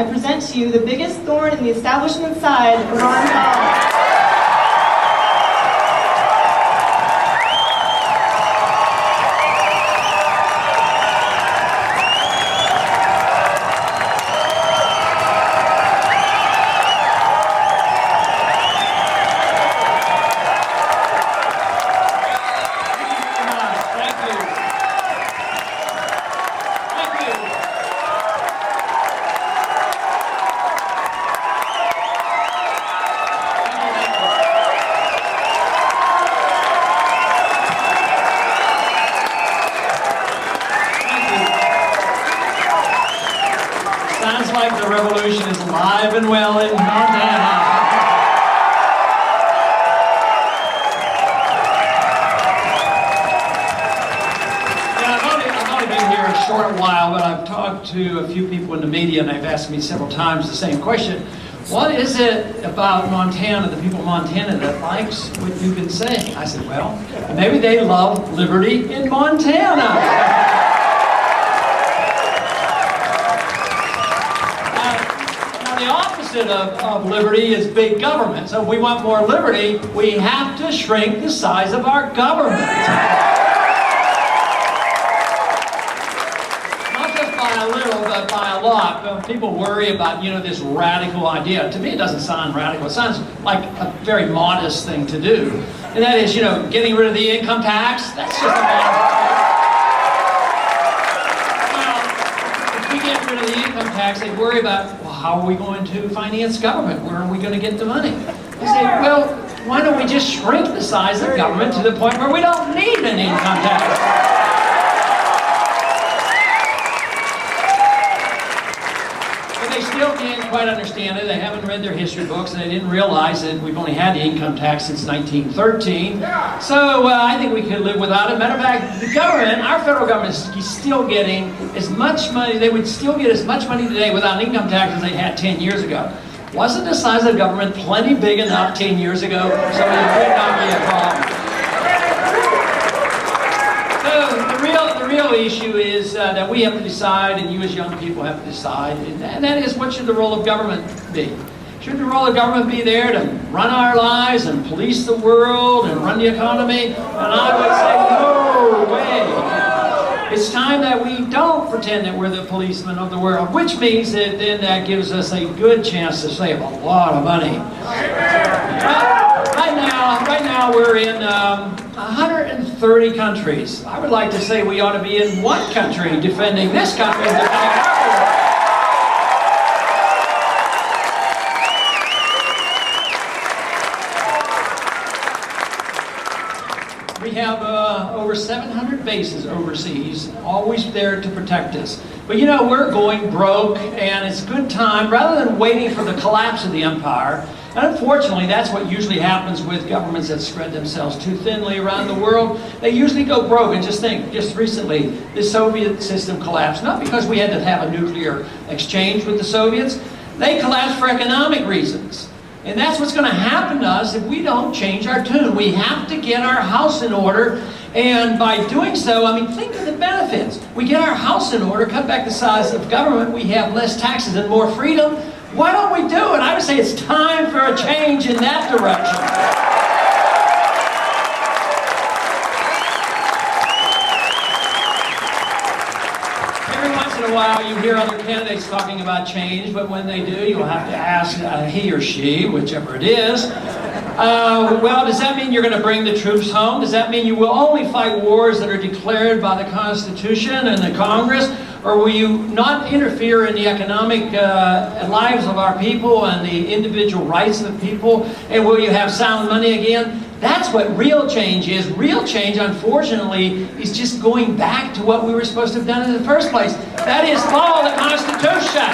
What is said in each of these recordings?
I present to you the biggest thorn in the establishment side, Ron Paul. Sounds like the revolution is alive and well in Montana. I've only been here a short while, but I've talked to a few people in the media, and they've asked me several times the same question. What is it about Montana, the people of Montana, that likes what you've been saying? I said, well, maybe they love liberty in Montana. The opposite of liberty is big government. So if we want more liberty, we have to shrink the size of our government. Not just by a little, but by a lot. People worry about, this radical idea. To me, it doesn't sound radical. It sounds like a very modest thing to do. And that is, getting rid of the income tax. That's just a modest thing. Of the income tax, they worry about, well, how are we going to finance government? Where are we going to get the money? They say, well, why don't we just shrink the size of government to the point where we don't need an income tax? But they still can't quite understand it. They haven't read their history books, and they didn't realize that we've only had the income tax since 1913. So I think we could live without it. Matter of fact, the government, our federal government, is still getting as much money. They would still get as much money today without an income tax as they had 10 years ago. Wasn't the size of the government plenty big enough 10 years ago? So it would not be a problem. So the real issue is that we have to decide, and you as young people have to decide, and that is, what should the role of government be? Should the role of government be there to run our lives and police the world and run the economy? And I would say, no way. It's time that we don't pretend that we're the policemen of the world, which means that then that gives us a good chance to save a lot of money. Right now we're in 130 countries. I would like to say we ought to be in one country defending this country and defending our world. We have over 700 bases overseas, always there to protect us. But we're going broke, and it's a good time, rather than waiting for the collapse of the empire. And unfortunately, that's what usually happens with governments that spread themselves too thinly around the world. They usually go broke. And just recently, the Soviet system collapsed, not because we had to have a nuclear exchange with the Soviets. They collapsed for economic reasons. And that's what's going to happen to us if we don't change our tune. We have to get our house in order, and by doing so, think of the benefits. We get our house in order, cut back the size of government, we have less taxes and more freedom. Why don't we do it? I would say it's time for a change in that direction. In a while you hear other candidates talking about change, but when they do, you'll have to ask he or she, whichever it is, well, does that mean you're going to bring the troops home? Does that mean you will only fight wars that are declared by the Constitution and the Congress? Or will you not interfere in the economic lives of our people and the individual rights of the people? And will you have sound money again? That's what real change is. Real change, unfortunately, is just going back to what we were supposed to have done in the first place. That is, follow the Constitution.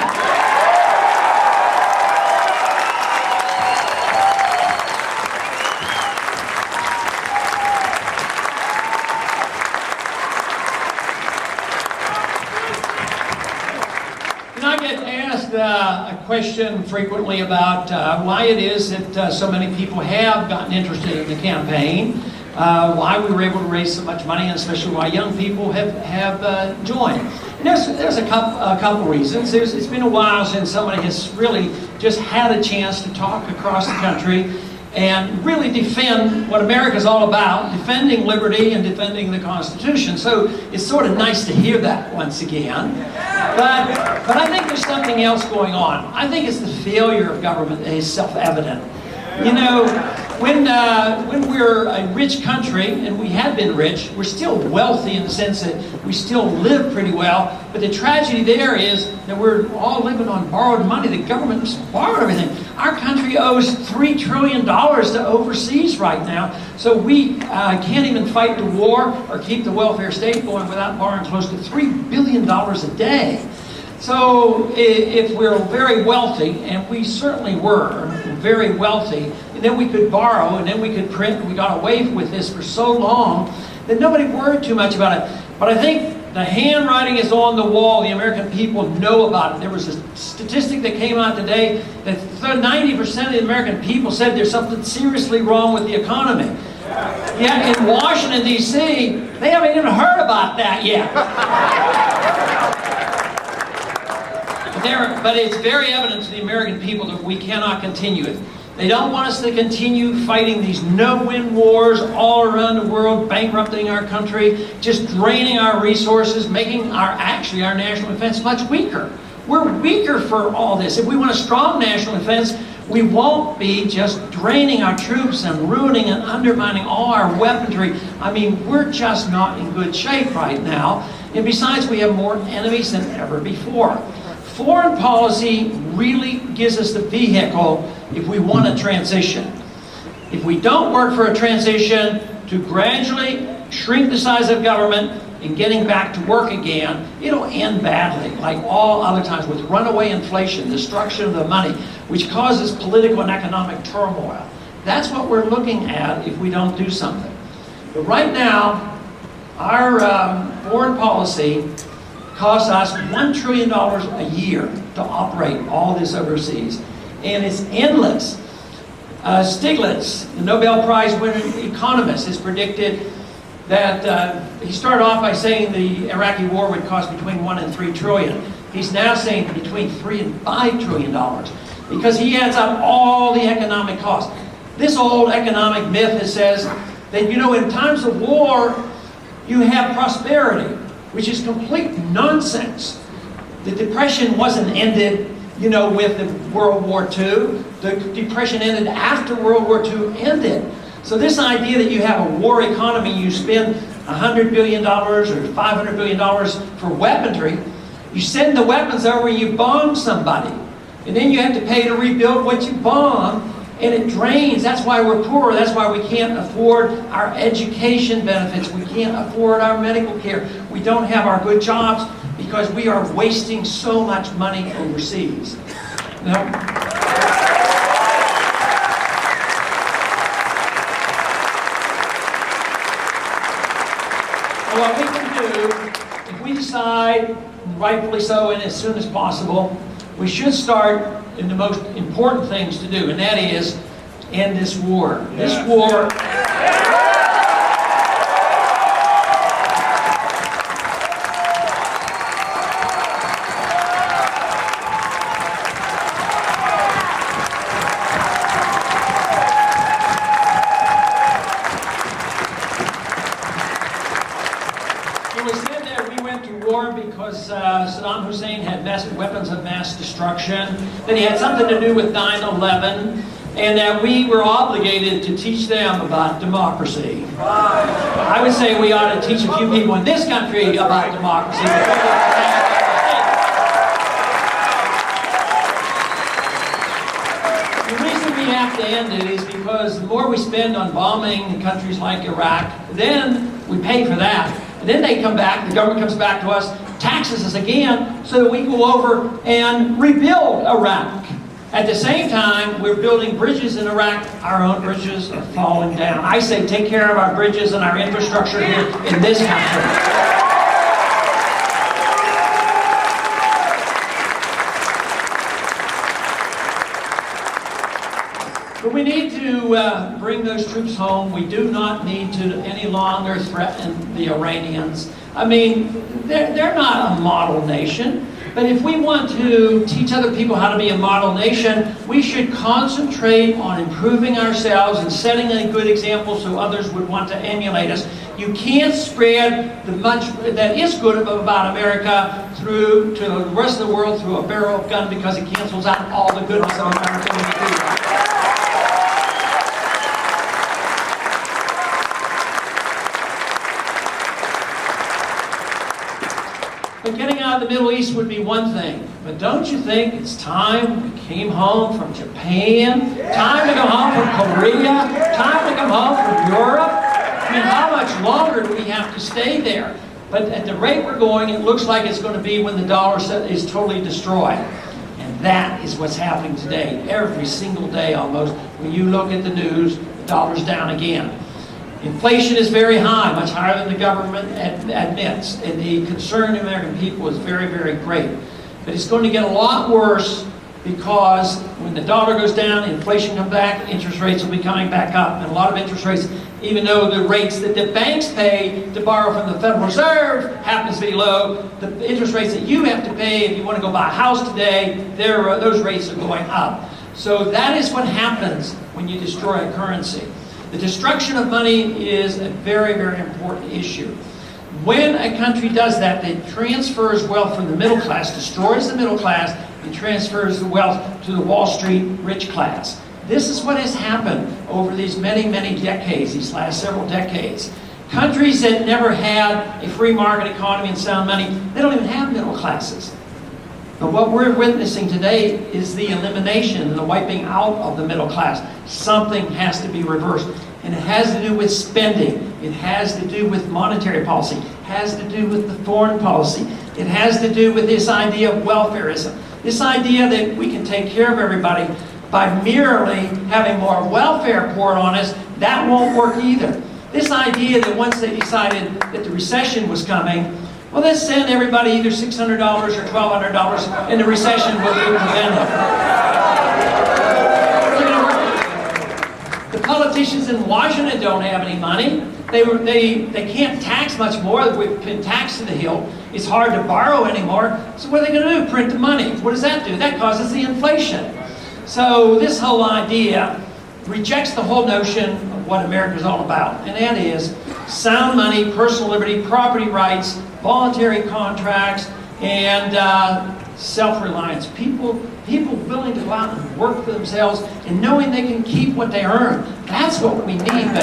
I get asked a question frequently about why it is that so many people have gotten interested in the campaign. why we were able to raise so much money, and especially why young people have joined. And there's a couple reasons. It's been a while since somebody has really just had a chance to talk across the country and really defend what America's all about, defending liberty and defending the Constitution. So it's sort of nice to hear that once again. But I think there's something else going on. I think it's the failure of government that is self-evident. You know, when we're a rich country, and we have been rich, we're still wealthy in the sense that we still live pretty well, but the tragedy there is that we're all living on borrowed money. The government has borrowed everything. Our country owes $3 trillion to overseas right now, so we can't even fight the war or keep the welfare state going without borrowing close to $3 billion a day. So if we're very wealthy, and we certainly were very wealthy, and then we could borrow, and then we could print, we got away with this for so long that nobody worried too much about it. But I think the handwriting is on the wall. The American people know about it. There was a statistic that came out today that 90% of the American people said there's something seriously wrong with the economy. Yet in Washington, D.C., they haven't even heard about that yet. But it's very evident to the American people that we cannot continue it. They don't want us to continue fighting these no-win wars all around the world, bankrupting our country, just draining our resources, making our national defense much weaker. We're weaker for all this. If we want a strong national defense, we won't be just draining our troops and ruining and undermining all our weaponry. I mean, we're just not in good shape right now. And besides, we have more enemies than ever before. Foreign policy really gives us the vehicle if we want a transition. If we don't work for a transition to gradually shrink the size of government and getting back to work again, it'll end badly, like all other times, with runaway inflation, destruction of the money, which causes political and economic turmoil. That's what we're looking at if we don't do something. But right now, our foreign policy costs us $1 trillion a year to operate all this overseas. And it's endless. Stiglitz, the Nobel Prize winning economist, has predicted that he started off by saying the Iraqi war would cost between $1 and $3 trillion. He's now saying between $3 and $5 trillion because he adds up all the economic costs. This old economic myth that says that, you know, in times of war, you have prosperity, which is complete nonsense. The Depression wasn't ended, you know, with the World War II. The Depression ended after World War II ended. So this idea that you have a war economy, you spend $100 billion or $500 billion for weaponry, you send the weapons over and you bomb somebody. And then you have to pay to rebuild what you bombed, and it drains. That's why we're poor. That's why we can't afford our education benefits. We can't afford our medical care. We don't have our good jobs because we are wasting so much money overseas. Now, what we can do, if we decide, rightfully so and as soon as possible, we should start in the most important things to do, and that is end this war. This war... It was said that we went to war because Saddam Hussein had weapons of mass destruction, that he had something to do with 9/11, and that we were obligated to teach them about democracy. I would say we ought to teach a few people in this country about democracy. The reason we have to end it is because the more we spend on bombing countries like Iraq, then we pay for that. And then they come back, the government comes back to us, taxes us again, so that we go over and rebuild Iraq. At the same time, we're building bridges in Iraq. Our own bridges are falling down. I say take care of our bridges and our infrastructure here in this country. But we need to bring those troops home. We do not need to any longer threaten the Iranians. I mean, they're not a model nation. But if we want to teach other people how to be a model nation, we should concentrate on improving ourselves and setting a good example so others would want to emulate us. You can't spread the much that is good about America through to the rest of the world through a barrel of gun, because it cancels out all the goodness of America when you do that. But getting out of the Middle East would be one thing. But don't you think it's time we came home from Japan? Time to go home from Korea? Time to come home from Europe? I mean, how much longer do we have to stay there? But at the rate we're going, it looks like it's going to be when the dollar is totally destroyed. And that is what's happening today. Every single day almost, when you look at the news, the dollar's down again. Inflation is very high, much higher than the government admits. And the concern of the American people is very, very great. But it's going to get a lot worse, because when the dollar goes down, inflation comes back, interest rates will be coming back up. And a lot of interest rates, even though the rates that the banks pay to borrow from the Federal Reserve happens to be low, the interest rates that you have to pay if you want to go buy a house today, those rates are going up. So that is what happens when you destroy a currency. The destruction of money is a very, very important issue. When a country does that, it transfers wealth from the middle class, destroys the middle class, and transfers the wealth to the Wall Street rich class. This is what has happened over these many, many decades, these last several decades. Countries that never had a free market economy and sound money, they don't even have middle classes. But what we're witnessing today is the elimination and the wiping out of the middle class. Something has to be reversed. And it has to do with spending. It has to do with monetary policy. It has to do with the foreign policy. It has to do with this idea of welfareism. This idea that we can take care of everybody by merely having more welfare poured on us, that won't work either. This idea that once they decided that the recession was coming, well, let's send everybody either $600 or $1,200 and the recession will be prevented. The politicians in Washington don't have any money. They can't tax much more. We've been taxed to the hill. It's hard to borrow anymore. So what are they going to do? Print the money. What does that do? That causes the inflation. So this whole idea rejects the whole notion of what America is all about. And that is sound money, personal liberty, property rights, voluntary contracts, and self-reliance. People willing to go out and work for themselves and knowing they can keep what they earn. That's what we need.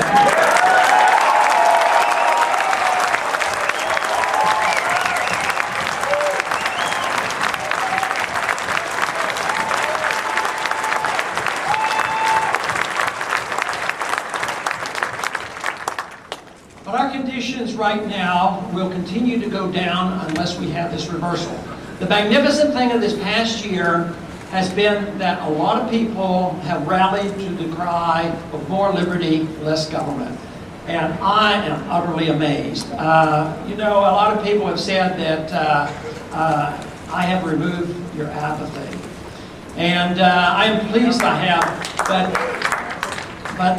But our conditions right now will continue to go down unless we have this reversal. The magnificent thing of this past year has been that a lot of people have rallied to the cry of more liberty, less government. And I am utterly amazed. You know, a lot of people have said that I have removed your apathy. And I am pleased I have, but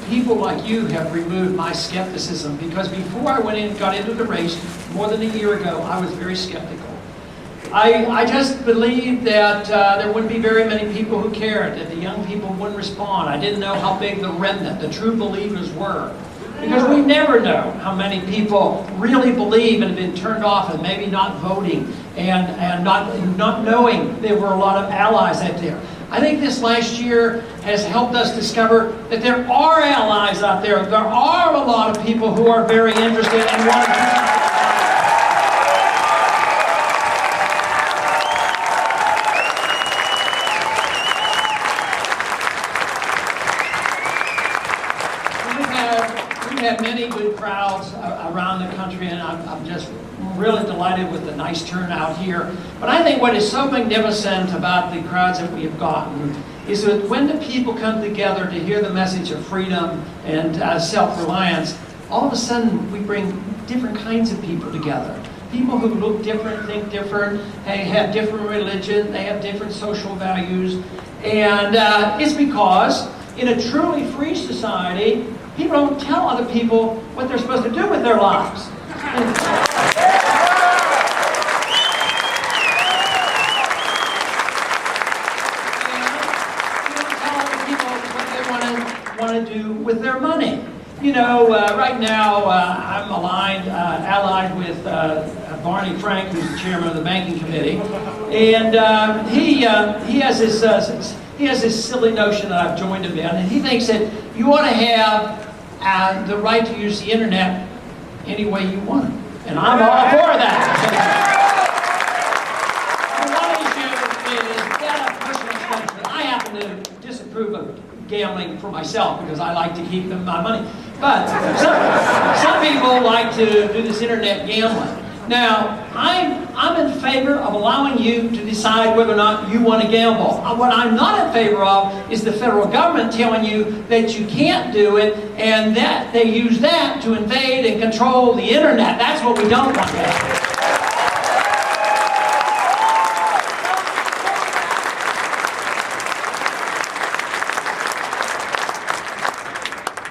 people like you have removed my skepticism, because before I got into the race more than a year ago, I was very skeptical. I just believed that there wouldn't be very many people who cared, that the young people wouldn't respond. I didn't know how big the remnant, the true believers were. Because we never know how many people really believe and have been turned off and maybe not voting and not knowing there were a lot of allies out there. I think this last year has helped us discover that there are allies out there. There are a lot of people who are very interested and want to. We've had many good crowds around the country, and I'm just really delighted with the nice turnout here. But I think what is so magnificent about the crowds that we have gotten is that when the people come together to hear the message of freedom and self-reliance, all of a sudden we bring different kinds of people together. People who look different, think different, they have different religion, they have different social values. And it's because In a truly free society, people don't tell other people what they're supposed to do with their lives. Want to do with their money. You know, right now I'm allied with Barney Frank, who's the chairman of the banking committee, and he has this silly notion that I've joined him in, and he thinks that you ought to have the right to use the internet any way you want, and I'm all for that. The one issue is that personal expense. I happen to disapprove of gambling for myself because I like to keep my money. But some people like to do this internet gambling. Now, I'm in favor of allowing you to decide whether or not you want to gamble. What I'm not in favor of is the federal government telling you that you can't do it, and that they use that to invade and control the internet. That's what we don't want to have.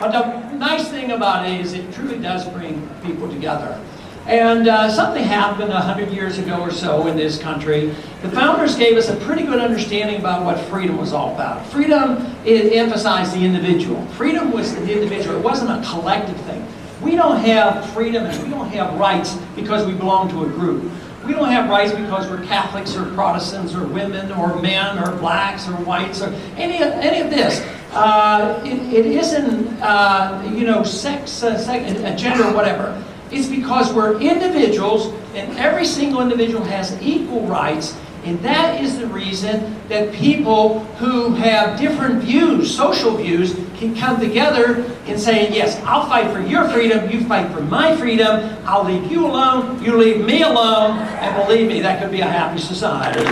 But the nice thing about it is it truly does bring people together. And something happened 100 years ago or so in this country. The founders gave us a pretty good understanding about what freedom was all about. Freedom, it emphasized the individual. Freedom was the individual. It wasn't a collective thing. We don't have freedom and we don't have rights because we belong to a group. We don't have rights because we're Catholics or Protestants or women or men or blacks or whites or any of this. It isn't, sex, gender, whatever. It's because we're individuals, and every single individual has equal rights, and that is the reason that people who have different views, social views, can come together and say, yes, I'll fight for your freedom, you fight for my freedom, I'll leave you alone, you leave me alone, and believe me, that could be a happy society.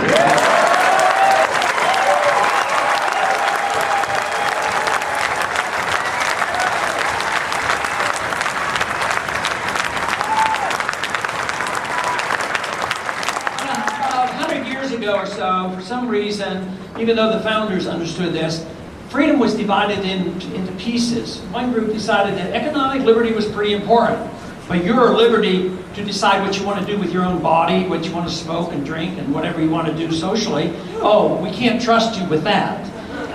Or so, for some reason, even though the founders understood this, freedom was divided into pieces. One group decided that economic liberty was pretty important, but your liberty to decide what you want to do with your own body, what you want to smoke and drink and whatever you want to do socially, we can't trust you with that.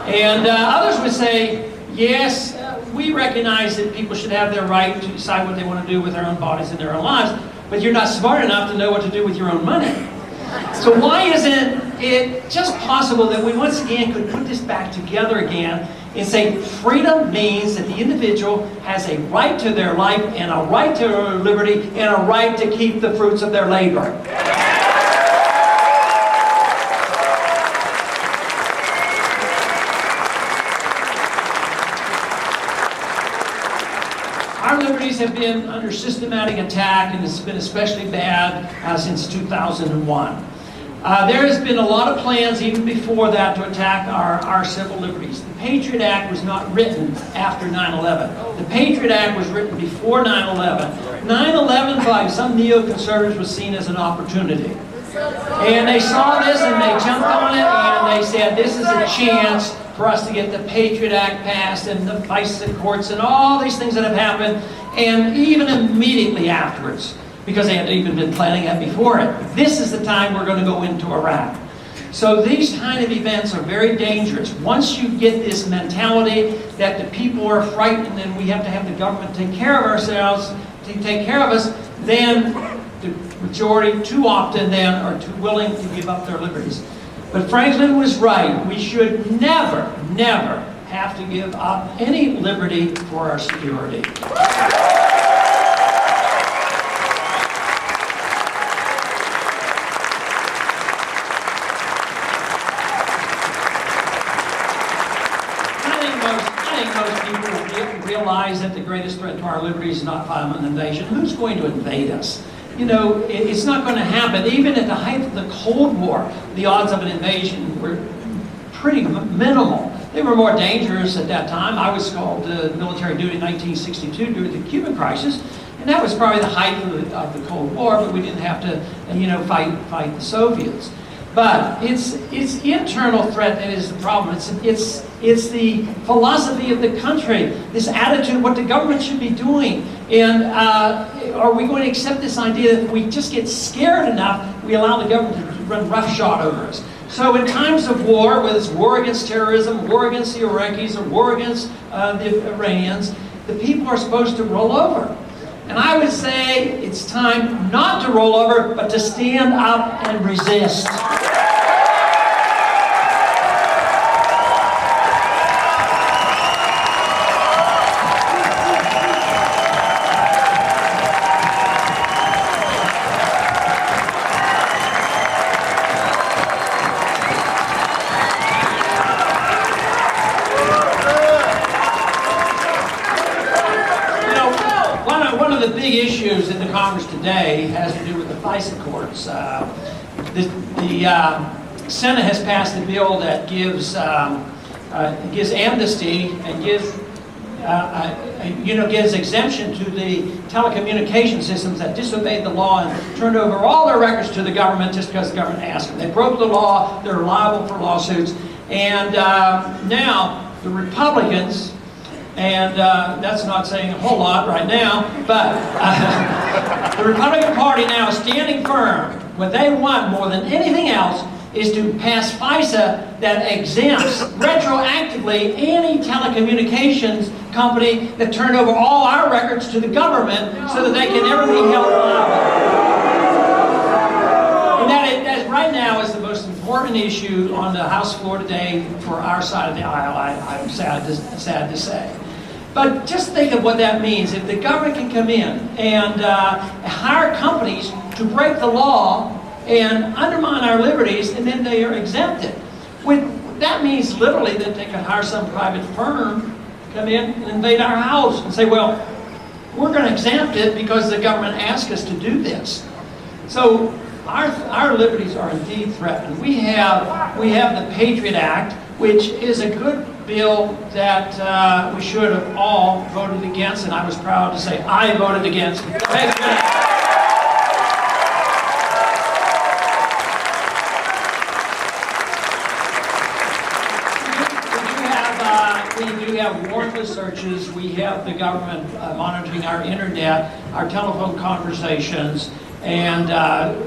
And others would say, yes, we recognize that people should have their right to decide what they want to do with their own bodies and their own lives, but you're not smart enough to know what to do with your own money. So why isn't it just possible that we once again could put this back together again and say freedom means that the individual has a right to their life and a right to their liberty and a right to keep the fruits of their labor. Our liberties have been under systematic attack, and it's been especially bad since 2001. There has been a lot of plans even before that to attack our civil liberties. The Patriot Act was not written after 9/11. The Patriot Act was written before 9/11. 9/11 by some neoconservatives was seen as an opportunity. And they saw this and they jumped on it and they said, this is a chance for us to get the Patriot Act passed and the FISA courts and all these things that have happened, and even immediately afterwards, because they had even been planning that before it. This is the time we're going to go into Iraq. So these kind of events are very dangerous. Once you get this mentality that the people are frightened and we have to have the government take care of ourselves, to take care of us, then the majority too often then are too willing to give up their liberties. But Franklin was right. We should never, never have to give up any liberty for our security. Realize that the greatest threat to our liberties is not violent invasion. Who's going to invade us? You know, it's not going to happen. Even at the height of the Cold War, the odds of an invasion were pretty minimal. They were more dangerous at that time. I was called to military duty in 1962 during the Cuban crisis, and that was probably the height of the Cold War, but we didn't have to, fight the Soviets. But it's internal threat that is the problem. It's the philosophy of the country, this attitude, what the government should be doing. And are we going to accept this idea that if we just get scared enough, we allow the government to run roughshod over us? So in times of war, whether it's war against terrorism, war against the Iraqis, or war against the Iranians, the people are supposed to roll over. And I would say it's time not to roll over, but to stand up and resist. Issues in the Congress today has to do with the FISA courts. The Senate has passed a bill that gives amnesty and gives exemption to the telecommunication systems that disobeyed the law and turned over all their records to the government just because the government asked them. They broke the law. They're liable for lawsuits. And now the Republicans. And that's not saying a whole lot right now, but the Republican Party now is standing firm. What they want more than anything else is to pass FISA that exempts retroactively any telecommunications company that turned over all our records to the government so that they can never be held liable. And that right now is the most important issue on the House floor today for our side of the aisle, I'm sad to say. But just think of what that means. If the government can come in and hire companies to break the law and undermine our liberties, and then they are exempted. That means literally that they could hire some private firm, come in and invade our house and say, well, we're going to exempt it because the government asked us to do this. So our liberties are indeed threatened. We have the Patriot Act, which is a good bill that we should have all voted against, and I was proud to say I voted against the Patriot Act. We do have warrantless searches. We have the government monitoring our internet, our telephone conversations, and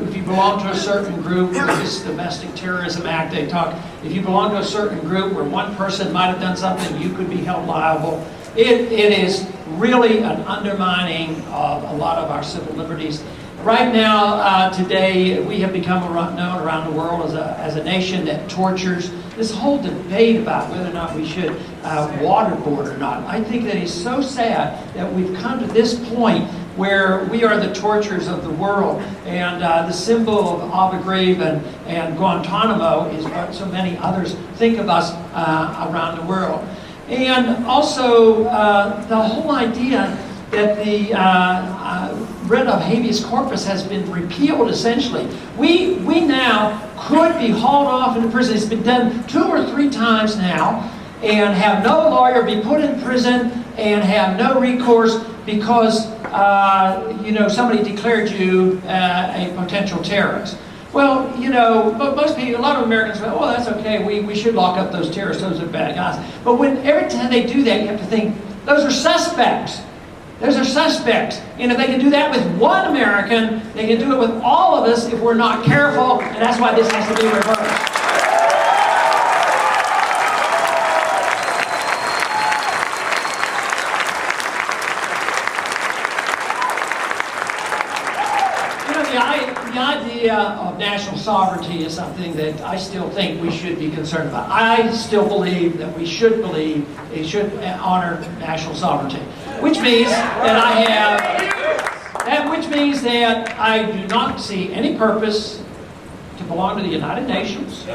if you belong to a certain group, this Domestic Terrorism Act, they talk, if you belong to a certain group where one person might have done something, you could be held liable. It is really an undermining of a lot of our civil liberties. Right now, today, we have become known around the world as a nation that tortures. This whole debate about whether or not we should waterboard or not, I think that is so sad that we've come to this point where we are the torturers of the world. And the symbol of Abu Ghraib and Guantanamo is what so many others think of us around the world. And also the whole idea that the writ of habeas corpus has been repealed, essentially. We now could be hauled off into prison. It's been done 2 or 3 times now, and have no lawyer, be put in prison, and have no recourse because somebody declared you a potential terrorist. Well, but most people, a lot of Americans say, oh, that's okay, we should lock up those terrorists, those are bad guys. But every time they do that, you have to think, those are suspects. Those are suspects. And if they can do that with one American, they can do it with all of us if we're not careful, and that's why this has to be reversed. The idea of national sovereignty is something that I still think we should be concerned about. I still believe that we should honor national sovereignty, which means that I do not see any purpose to belong to the United Nations.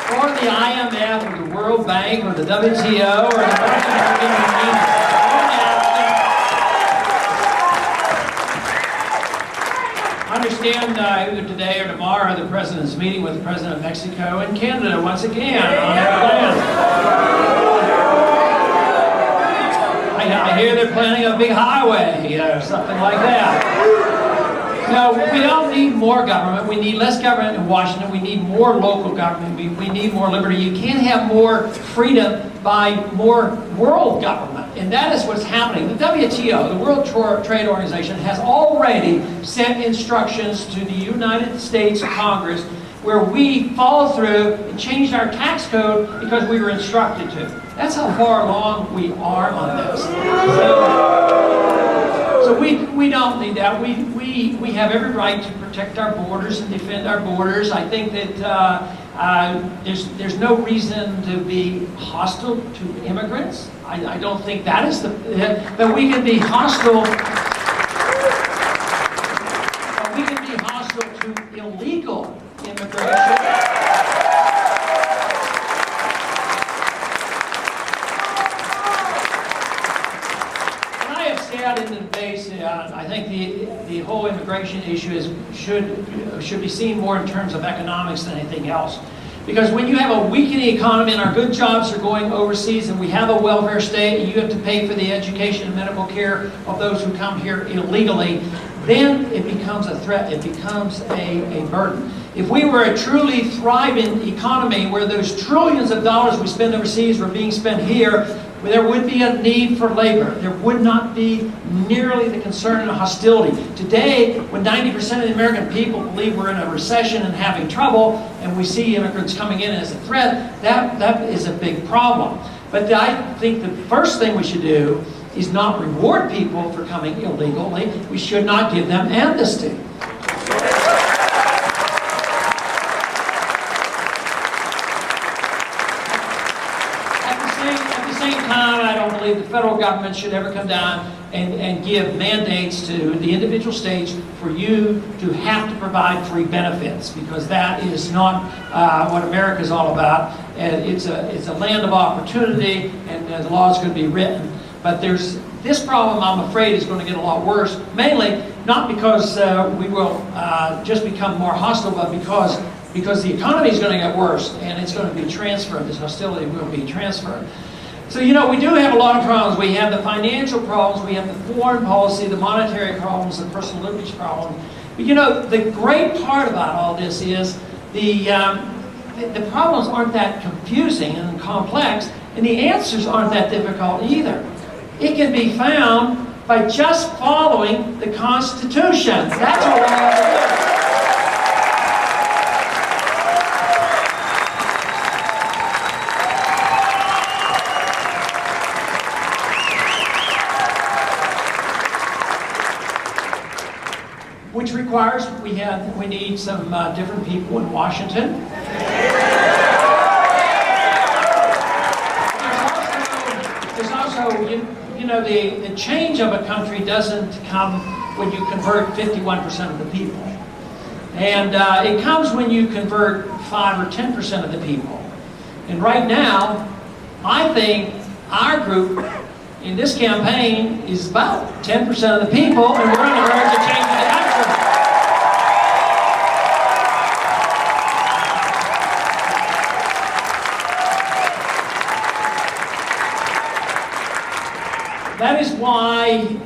Or the IMF or the World Bank or the WTO or the American Union. I understand either today or tomorrow the President's meeting with the President of Mexico and Canada once again on that plan. I hear they're planning a big highway, something like that. No, we don't need more government. We need less government in Washington. We need more local government. We need more liberty. You can't have more freedom by more world government. And that is what's happening. The WTO, the World Trade Organization, has already sent instructions to the United States Congress where we followed through and changed our tax code because we were instructed to. That's how far along we are on this. So we don't need that. We have every right to protect our borders and defend our borders. I think that there's no reason to be hostile to immigrants. I don't think that is but we can be hostile. We can be hostile to illegal immigration. In the debates, I think the whole immigration issue should be seen more in terms of economics than anything else. Because when you have a weakening economy and our good jobs are going overseas and we have a welfare state and you have to pay for the education and medical care of those who come here illegally, then it becomes a threat, it becomes a burden. If we were a truly thriving economy where those trillions of dollars we spend overseas were being spent here, there would be a need for labor. There would not be nearly the concern and hostility. Today, when 90% of the American people believe we're in a recession and having trouble, and we see immigrants coming in as a threat, that is a big problem. But I think the first thing we should do is not reward people for coming illegally. We should not give them amnesty. I don't believe the federal government should ever come down and give mandates to the individual states for you to have to provide free benefits, because that is not what America is all about. It's a land of opportunity, and the law is going to be written. But there's this problem, I'm afraid, is going to get a lot worse, mainly not because we will just become more hostile, but because the economy is going to get worse, and it's going to be transferred. This hostility will be transferred. So, we do have a lot of problems. We have the financial problems, we have the foreign policy, the monetary problems, the personal liberties problem. But the great part about all this is the problems aren't that confusing and complex, and the answers aren't that difficult either. It can be found by just following the Constitution. That's all I have to do. Which requires we need some different people in Washington. There's also the change of a country doesn't come when you convert 51% of the people, and it comes when you convert 5 or 10% of the people. And right now, I think our group in this campaign is about 10% of the people, and we're on the verge of changing the country. That is why,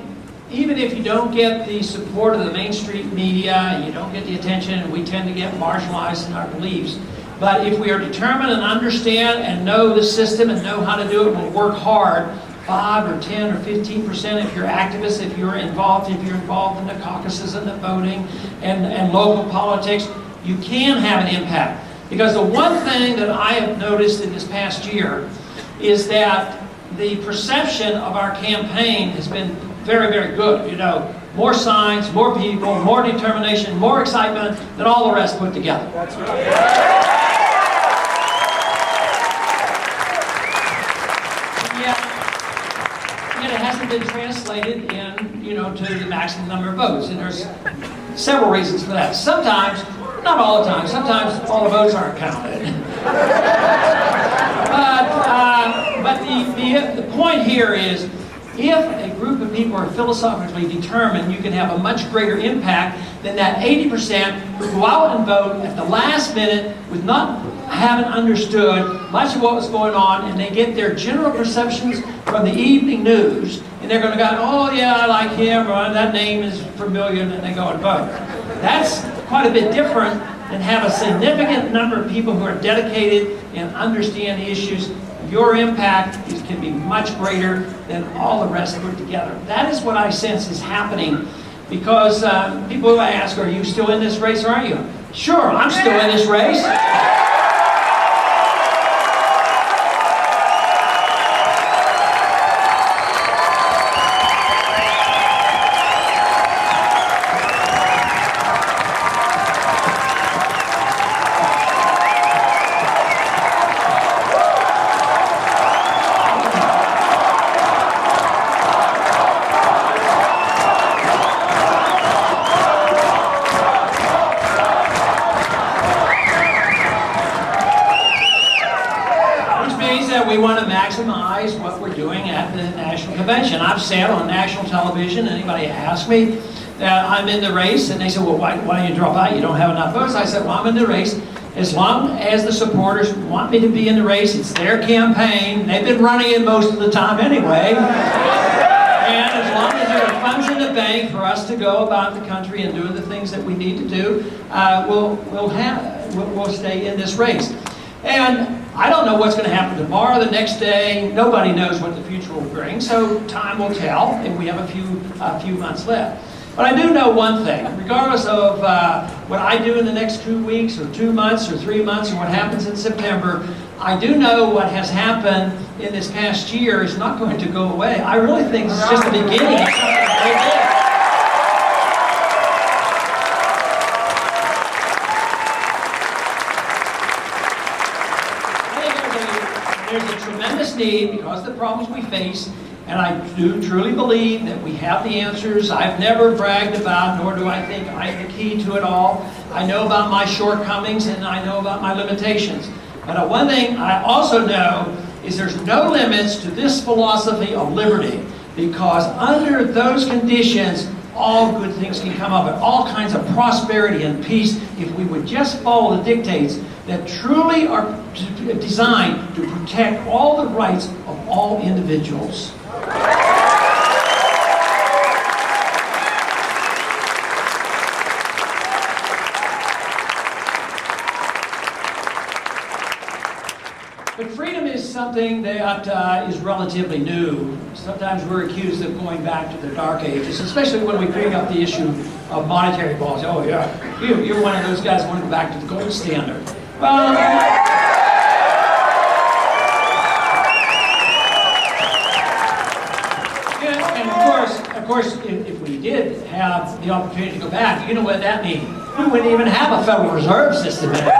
even if you don't get the support of the mainstream media, you don't get the attention, and we tend to get marginalized in our beliefs, but if we are determined and understand and know the system and know how to do it, we'll work hard. 5 or 10 or 15% if you're activists, if you're involved in the caucuses and the voting and local politics, you can have an impact. Because the one thing that I have noticed in this past year is that the perception of our campaign has been very, very good. More signs, more people, more determination, more excitement than all the rest put together. That's right. Yet it hasn't been translated in, to the maximum number of votes. And there's several reasons for that. Sometimes, not all the time, sometimes all the votes aren't counted. But the point here is If a group of people are philosophically determined, you can have a much greater impact than that 80% who go out and vote at the last minute with not having understood much of what was going on, and they get their general perceptions from the evening news, and they're going to go, oh yeah, I like him, or that name is familiar, and then they go and vote. That's quite a bit different than have a significant number of people who are dedicated and understand the issues. Your impact can be much greater than all the rest put together. That is what I sense is happening, because people ask, are you still in this race or aren't you? Sure, I'm still in this race. We want to maximize what we're doing at the National Convention. I've said on national television, anybody asks me that I'm in the race, and they say, well, why don't you drop out? You don't have enough votes. I said, well, I'm in the race as long as the supporters want me to be in the race. It's their campaign. They've been running it most of the time anyway. And as long as there are funds in the bank for us to go about the country and doing the things that we need to do, we'll stay in this race. And I don't know what's going to happen tomorrow, the next day. Nobody knows what the future will bring, so time will tell, and we have a few months left. But I do know one thing, regardless of what I do in the next 2 weeks, or 2 months, or 3 months, or what happens in September, I do know what has happened in this past year is not going to go away. I really think this is just the beginning of something very big. There's a tremendous need because of the problems we face, and I do truly believe that we have the answers. I've never bragged about, nor do I think I have the key to it all. I know about my shortcomings, and I know about my limitations. But one thing I also know is there's no limits to this philosophy of liberty, because under those conditions, all good things can come of it. All kinds of prosperity and peace if we would just follow the dictates that truly are designed to protect all the rights of all individuals. But freedom is something that is relatively new. Sometimes we're accused of going back to the dark ages, especially when we bring up the issue of monetary policy. Oh yeah, you're one of those guys who want to go back to the gold standard. Well, yeah, and of course, if we did have the opportunity to go back, you know what that means? We wouldn't even have a Federal Reserve System anymore.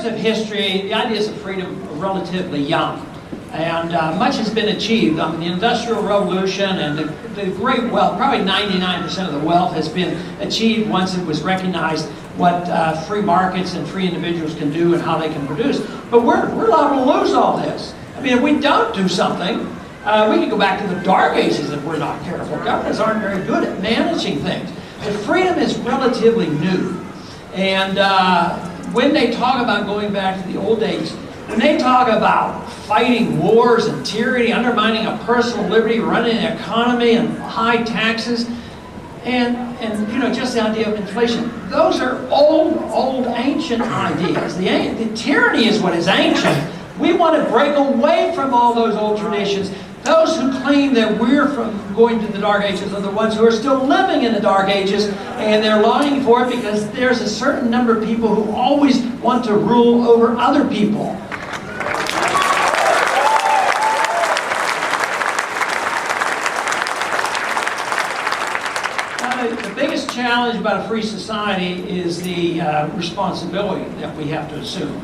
Of history, the ideas of freedom are relatively young, and much has been achieved. The Industrial Revolution and the great wealth, probably 99% of the wealth has been achieved once it was recognized what free markets and free individuals can do and how they can produce. But we're liable to lose all this. I mean, if we don't do something, we could go back to the dark ages if we're not careful. Governments aren't very good at managing things. But freedom is relatively new, and when they talk about going back to the old days, when they talk about fighting wars and tyranny, undermining a personal liberty, running an economy and high taxes, and you know, just the idea of inflation, those are old ancient ideas. The tyranny is what is ancient. We want to break away from all those old traditions. Those who claim that we're from going to the Dark Ages are the ones who are still living in the Dark Ages, and they're longing for it because there's a certain number of people who always want to rule over other people. The biggest challenge about a free society is the responsibility that we have to assume.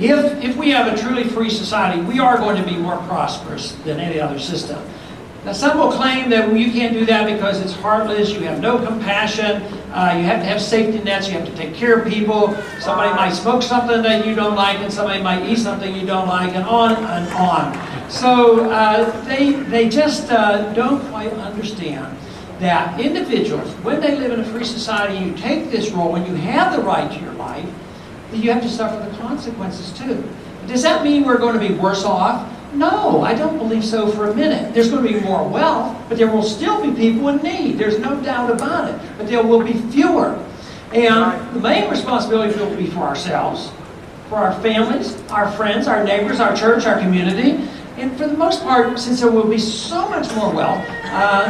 If we have a truly free society, we are going to be more prosperous than any other system. Now, some will claim that you can't do that because it's heartless, you have no compassion, You have to have safety nets. You have to take care of people. Somebody might smoke something that you don't like, and somebody might eat something you don't like, and on and on. So they just don't quite understand that individuals, when they live in a free society, you take this role and you have the right to your life, that you have to suffer the consequences too. Does that mean we're going to be worse off? No, I don't believe so for a minute. There's going to be more wealth, but there will still be people in need. There's no doubt about it. But there will be fewer. And the main responsibility will be for ourselves, for our families, our friends, our neighbors, our church, our community. And for the most part, since there will be so much more wealth,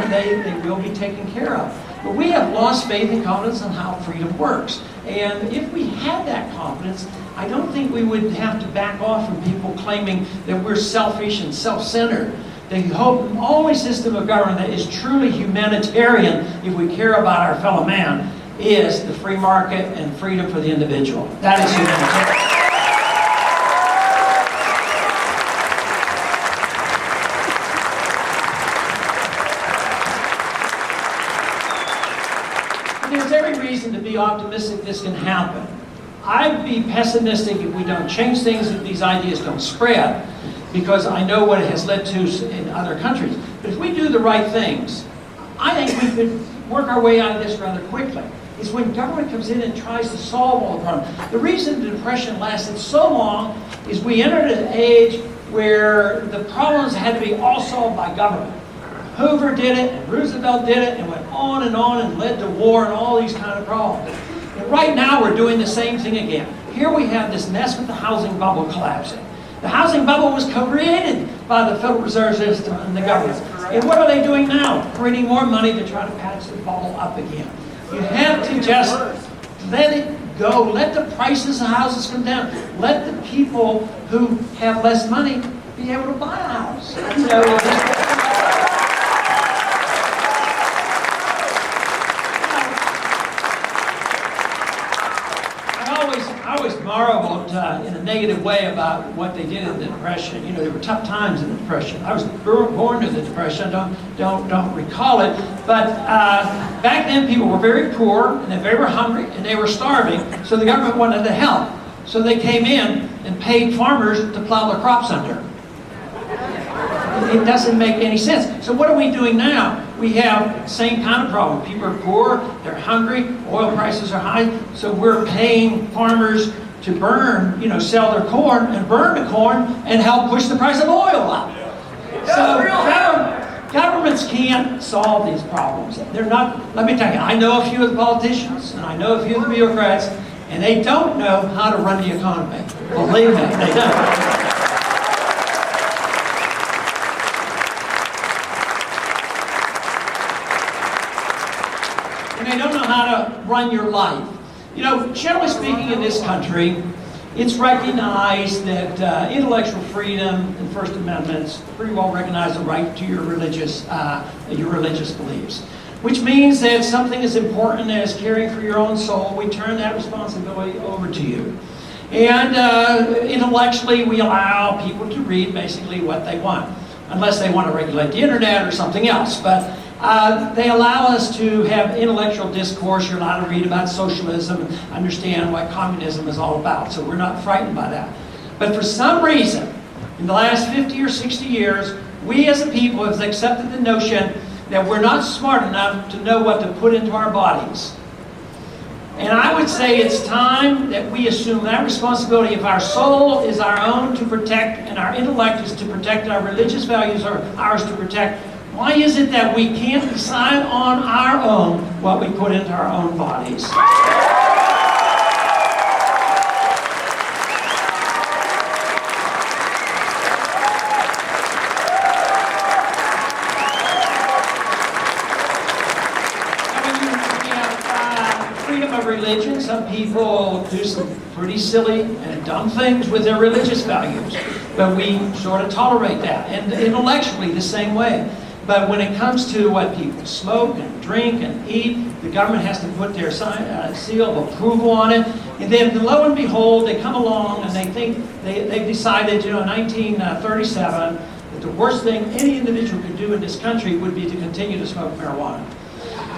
they will be taken care of. But we have lost faith and confidence in how freedom works. And if we had that confidence, I don't think we would have to back off from people claiming that we're selfish and self-centered. The only system of government that is truly humanitarian, if we care about our fellow man, is the free market and freedom for the individual. That is humanitarian. There's every reason to be optimistic this can happen. I'd be pessimistic if we don't change things, if these ideas don't spread, because I know what it has led to in other countries. But if we do the right things, I think we could work our way out of this rather quickly. It's when government comes in and tries to solve all the problems. The reason the Depression lasted so long is we entered an age where the problems had to be all solved by government. Hoover did it, and Roosevelt did it, and went on and led to war and all these kind of problems. And right now we're doing the same thing again. Here we have this mess with the housing bubble collapsing. The housing bubble was created by the Federal Reserve System and the government. And what are they doing now? Creating more money to try to patch the bubble up again. You have to just let it go. Let the prices of houses come down. Let the people who have less money be able to buy a house. I always marveled in a negative way about what they did in the Depression. You know, there were tough times in the Depression. I was born in the Depression. Don't recall it. But back then, people were very poor, and they were hungry, and they were starving. So the government wanted to help. So they came in and paid farmers to plow their crops under. It doesn't make any sense. So what are we doing now? We have the same kind of problem. People are poor, they're hungry, oil prices are high, so we're paying farmers to burn, sell their corn and burn the corn and help push the price of oil up. So governments can't solve these problems. They're not, let me tell you, I know a few of the politicians and I know a few of the bureaucrats, and they don't know how to run the economy. Believe me, they don't. And they don't know how to run your life. Generally speaking in this country, it's recognized that intellectual freedom and First Amendments pretty well recognize the right to your religious beliefs. Which means that something as important as caring for your own soul, we turn that responsibility over to you. And intellectually, we allow people to read basically what they want, unless they want to regulate the internet or something else. But they allow us to have intellectual discourse. You're allowed to read about socialism and understand what communism is all about. So we're not frightened by that. But for some reason, in the last 50 or 60 years, we as a people have accepted the notion that we're not smart enough to know what to put into our bodies. And I would say it's time that we assume that responsibility. If our soul is our own to protect and our intellect is to protect, our religious values are ours to protect, why is it that we can't decide on our own what we put into our own bodies? Freedom of religion. Some people do some pretty silly and dumb things with their religious values, but we sort of tolerate that. And intellectually the same way. But when it comes to what people smoke and drink and eat, the government has to put their seal of approval on it. And then lo and behold, they come along and they think they've decided, in 1937, that the worst thing any individual could do in this country would be to continue to smoke marijuana.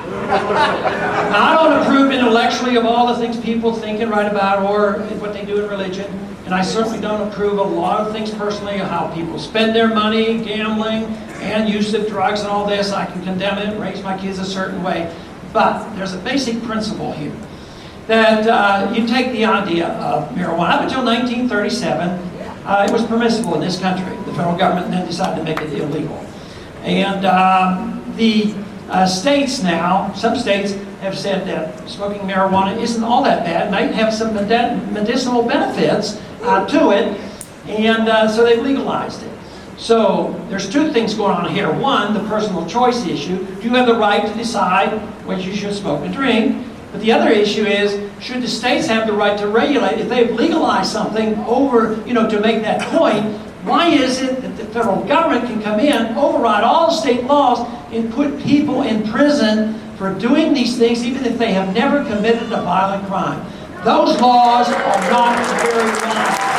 Now, I don't approve intellectually of all the things people think and write about or what they do in religion. And I certainly don't approve of a lot of things personally, of how people spend their money, gambling, and use of drugs and all this. I can condemn it and raise my kids a certain way. But there's a basic principle here. That you take the idea of marijuana. Up until 1937, it was permissible in this country. The federal government then decided to make it illegal. And the states now, some states have said that smoking marijuana isn't all that bad, might have some medicinal benefits to it, and so they've legalized it. So there's two things going on here. One, the personal choice issue. Do you have the right to decide what you should smoke and drink? But the other issue is, should the states have the right to regulate? If they've legalized something over, to make that point, why is it that the federal government can come in, override all the state laws, and put people in prison for doing these things, even if they have never committed a violent crime? Those laws are not very reliable.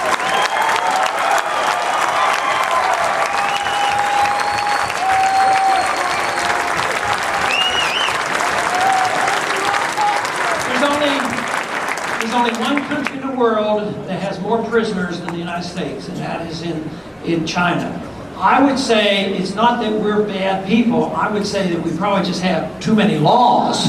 There's only one country in the world that has more prisoners than the United States, and that is in China. I would say it's not that we're bad people. I would say that we probably just have too many laws.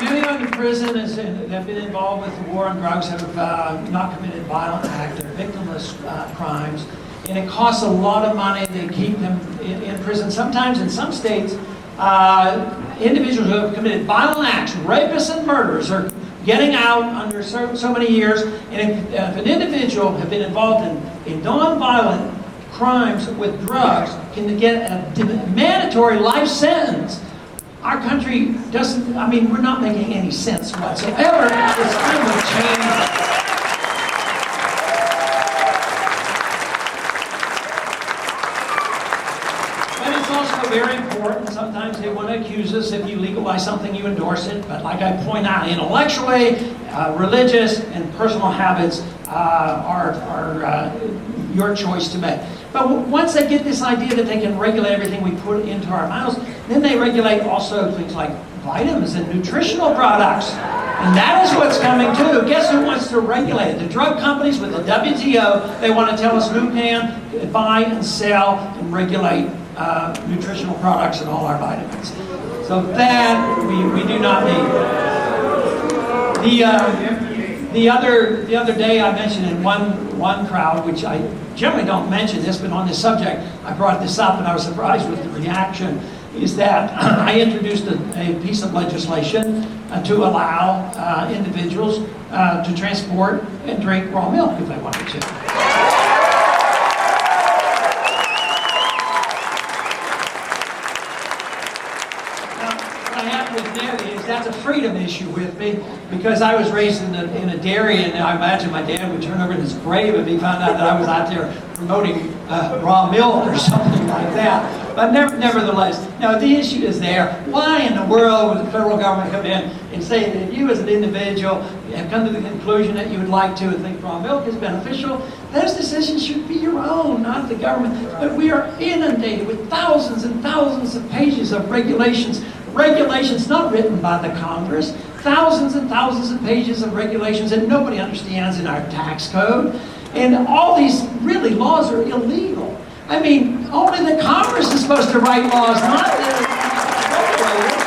Many of the prisoners that have been involved with the war on drugs have not committed violent acts. They're victimless crimes. And it costs a lot of money to keep them in prison. Sometimes in some states, individuals who have committed violent acts, rapists and murderers, are getting out under so many years. And if an individual has been involved in non-violent crimes with drugs, can get a mandatory life sentence. Our country doesn't, we're not making any sense whatsoever. It's kind of a change. Very important. Sometimes they want to accuse us, if you legalize something, you endorse it. But like I point out, intellectually, religious, and personal habits are your choice to make. But once they get this idea that they can regulate everything we put into our mouths, then they regulate also things like vitamins and nutritional products. And that is what's coming too. Guess who wants to regulate it? The drug companies with the WTO. They want to tell us who can buy and sell and regulate nutritional products and all our vitamins. So that we do not need. The other day I mentioned in one crowd, which I generally don't mention this, but on this subject I brought this up and I was surprised with the reaction, is that I introduced a piece of legislation to allow individuals to transport and drink raw milk if they wanted to. That's a freedom issue with me, because I was raised in a dairy, and I imagine my dad would turn over in his grave if he found out that I was out there promoting raw milk or something like that. But nevertheless, no, the issue is there. Why in the world would the federal government come in and say that you as an individual have come to the conclusion that you would like to and think raw milk is beneficial? Those decisions should be your own, not the government. But we are inundated with thousands and thousands of pages of regulations. Regulations not written by the Congress, thousands and thousands of pages of regulations that nobody understands in our tax code. And all these really laws are illegal. Only the Congress is supposed to write laws, not the regulators.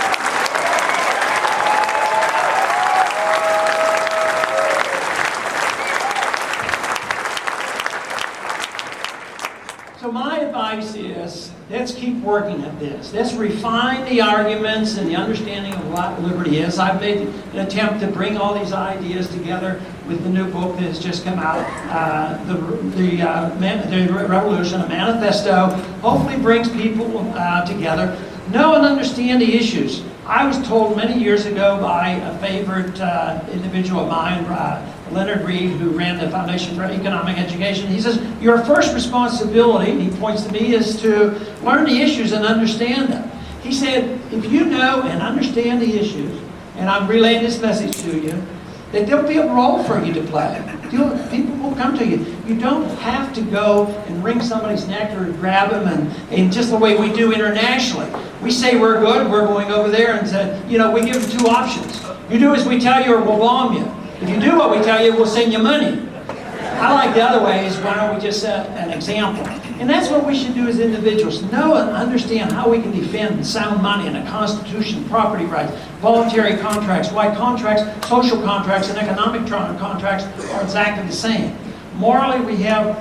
So my advice is, let's keep working at this. Let's refine the arguments and the understanding of what liberty is. I've made an attempt to bring all these ideas together with the new book that has just come out, the Revolution, a manifesto. Hopefully brings people together, know and understand the issues. I was told many years ago by a favorite individual of mine, Leonard Reed, who ran the Foundation for Economic Education. He says, your first responsibility, and he points to me, is to learn the issues and understand them. He said, if you know and understand the issues, and I'm relaying this message to you, that there'll be a role for you to play. People will come to you. You don't have to go and wring somebody's neck or grab them and just the way we do internationally. We say we're good, we're going over there and say, you know, we give them two options. You do as we tell you or we'll bomb you. If you do what we tell you, we'll send you money. I like the other way is why don't we just set an example? And that's what we should do as individuals. Know and understand how we can defend sound money and the Constitution, property rights, voluntary contracts, why contracts, social contracts, and economic contracts are exactly the same. Morally, we have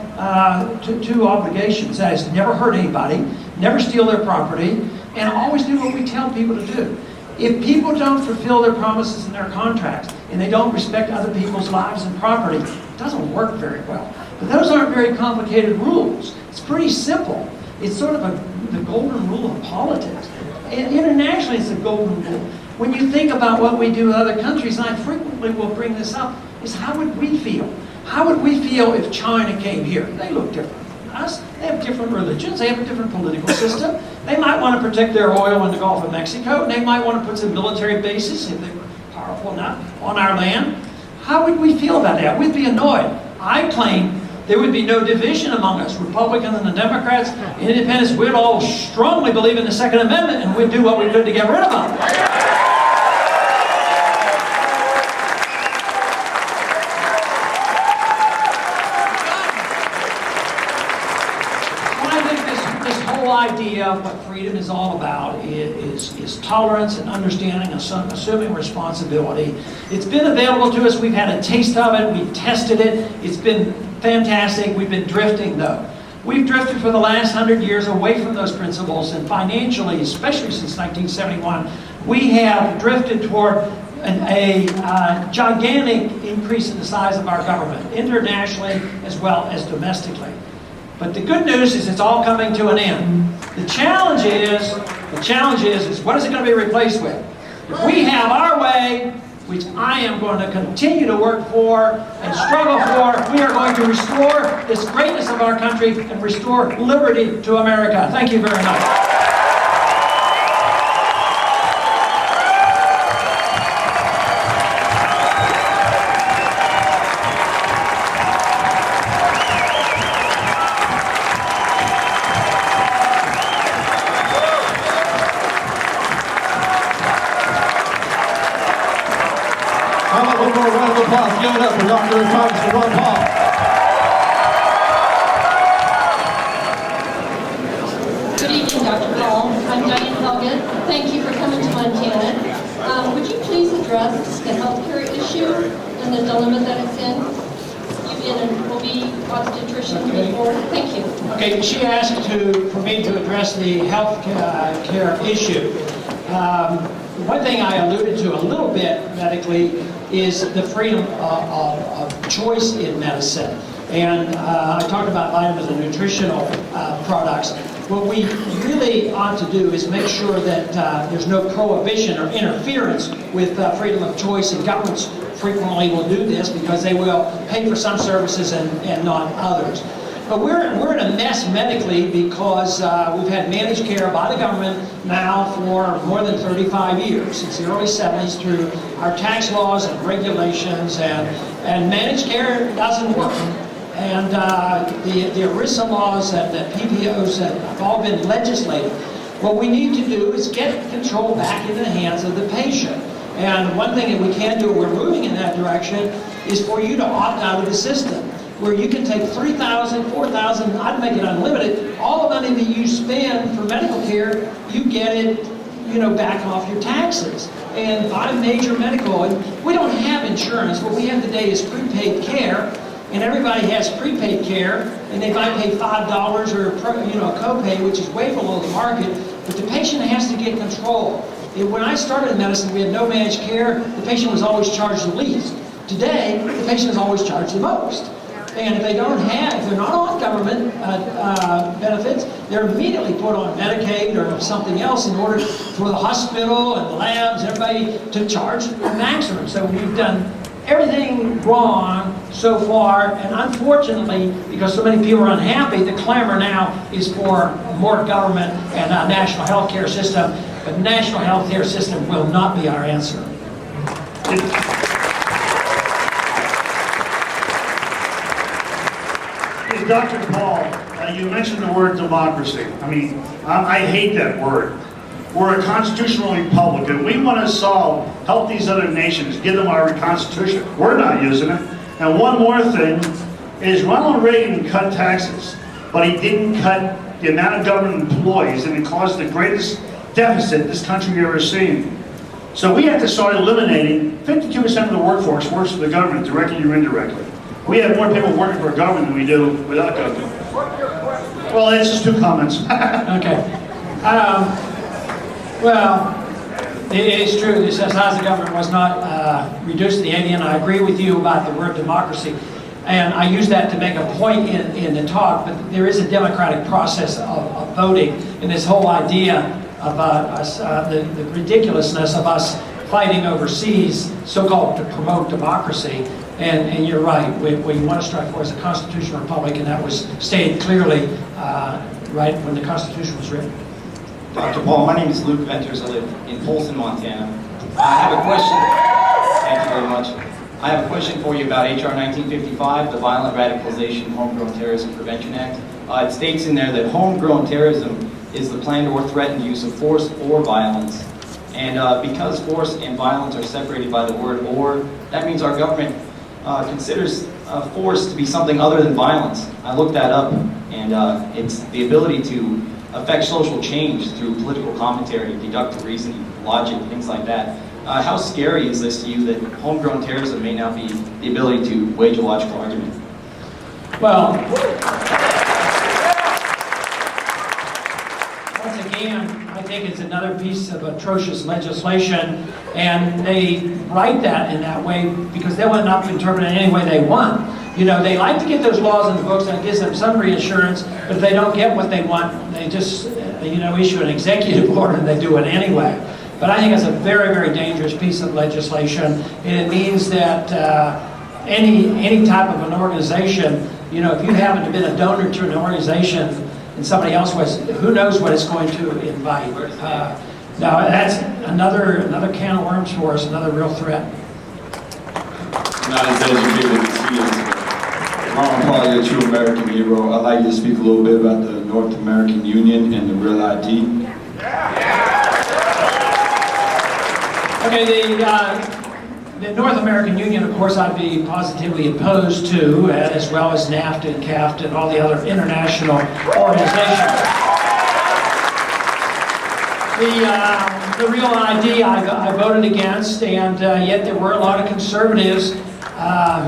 two obligations. That is, never hurt anybody, never steal their property, and always do what we tell people to do. If people don't fulfill their promises and their contracts, and they don't respect other people's lives and property, it doesn't work very well. But those aren't very complicated rules. It's pretty simple. It's sort of the golden rule of politics. And internationally, it's the golden rule. When you think about what we do with other countries, and I frequently will bring this up, is how would we feel? How would we feel if China came here? They look different than us. They have different religions. They have a different political system. They might want to protect their oil in the Gulf of Mexico. They might want to put some military bases, if they were powerful enough, on our land. How would we feel about that? We'd be annoyed. I claim there would be no division among us, Republicans and the Democrats, independents. We'd all strongly believe in the Second Amendment, and we'd do what we could to get rid of them. Idea of what freedom is all about is tolerance and understanding, assuming responsibility. It's been available to us. We've had a taste of it. We've tested it. It's been fantastic. We've been drifting, though. We've drifted for the last 100 years away from those principles, and financially, especially since 1971, we have drifted toward a gigantic increase in the size of our government, internationally as well as domestically. But the good news is it's all coming to an end. The challenge is what is it going to be replaced with? If we have our way, which I am going to continue to work for and struggle for, we are going to restore this greatness of our country and restore liberty to America. Thank you very much. Give it up for Dr. Congressman Ron Paul. Good evening, Dr. Paul. I'm Diane Helget. Thank you for coming to Montana. Would you please address the healthcare issue and the dilemma that it's in? You've been an OB obstetrician before. Thank you. Okay, she asked for me to address the health care issue. One thing I alluded to a little bit medically is the freedom of choice in medicine. And I talked about vitamins and nutritional products. What we really ought to do is make sure that there's no prohibition or interference with freedom of choice, and governments frequently will do this because they will pay for some services and not others. But we're in a mess medically because we've had managed care by the government now for more than 35 years, since the early 70s, through our tax laws and regulations, and managed care doesn't work. And the ERISA laws and the PPOs have all been legislated. What we need to do is get control back into the hands of the patient. And one thing that we can do, we're moving in that direction, is for you to opt out of the system, where you can take $3,000, $4,000, I'd make it unlimited. All the money that you spend for medical care, you get it, back off your taxes. And buy major medical. And we don't have insurance. What we have today is prepaid care, and everybody has prepaid care, and they might pay $5 or a copay, which is way below the market. But the patient has to get control. When I started in medicine, we had no managed care. The patient was always charged the least. Today, the patient is always charged the most. And if they're not on government benefits, they're immediately put on Medicaid or something else in order for the hospital and the labs, everybody to charge the maximum. So we've done everything wrong so far, and unfortunately, because so many people are unhappy, the clamor now is for more government and a national health care system. But the national health care system will not be our answer. Dr. Paul, you mentioned the word democracy. I mean, I hate that word. We're a constitutional republic, and we want to help these other nations, give them our constitution. We're not using it. And one more thing is Ronald Reagan cut taxes, but he didn't cut the amount of government employees, and it caused the greatest deficit this country ever seen. So we have to start eliminating 52% of the workforce works for the government, directly or indirectly. We have more people working for government than we do without government. Well, that's just 2 comments. Okay. Well, it is true that as the government was not reduced to the alien, I agree with you about the word democracy. And I use that to make a point in the talk, but there is a democratic process of voting, and this whole idea about us, the ridiculousness of us fighting overseas, so-called to promote democracy. And you're right, what you want to strive for is a constitutional republic, and that was stated clearly right when the Constitution was written. Dr. Paul, my name is Luke Venters. I live in Polson, Montana. I have a question. Thank you very much. I have a question for you about H.R. 1955, the Violent Radicalization Homegrown Terrorism Prevention Act. It states in there that homegrown terrorism is the planned or threatened use of force or violence. And because force and violence are separated by the word "or," that means our government considers force to be something other than violence. I looked that up, and it's the ability to affect social change through political commentary, deductive reasoning, logic, things like that. How scary is this to you that homegrown terrorism may now be the ability to wage a logical argument? Well, once again, I think it's another piece of atrocious legislation, and they write that in that way because they want to interpret it any way they want. You know, they like to get those laws in the books, and it gives them some reassurance, but if they don't get what they want, they just, issue an executive order and they do it anyway. But I think it's a very, very dangerous piece of legislation, and it means that any type of an organization, if you happen to have been a donor to an organization and somebody else was, who knows what it's going to invite. Now that's another can of worms for us, another real threat. Not as educated as he is. Ron Paul, you're a true American hero. I'd like you to speak a little bit about the North American Union and the Real ID. Okay, the North American Union, of course, I'd be positively opposed to, as well as NAFTA and CAFTA and all the other international organizations. The Real ID I voted against, and yet there were a lot of conservatives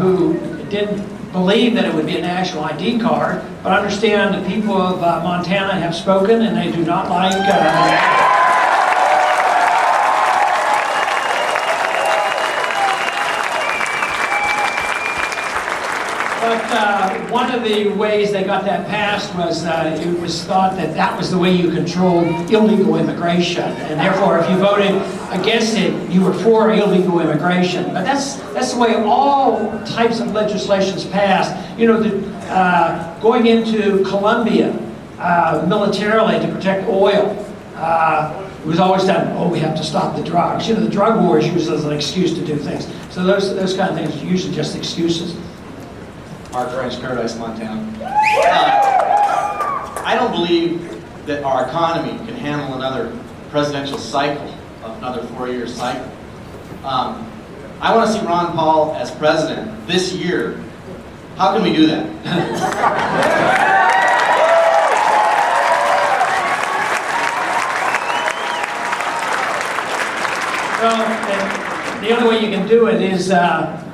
who didn't believe that it would be a national ID card, but understand the people of Montana have spoken, and they do not like one of the ways they got that passed was it was thought that that was the way you controlled illegal immigration, and therefore if you voted against it, you were for illegal immigration. But that's the way all types of legislations passed. Going into Colombia militarily to protect oil, it was always done, we have to stop the drugs. The drug war is used as an excuse to do things. So those kind of things are usually just excuses. Mark Ranch, Paradise, Montana. I don't believe that our economy can handle another presidential cycle, another 4-year cycle. I want to see Ron Paul as president this year. How can we do that? Well, the only way you can do it is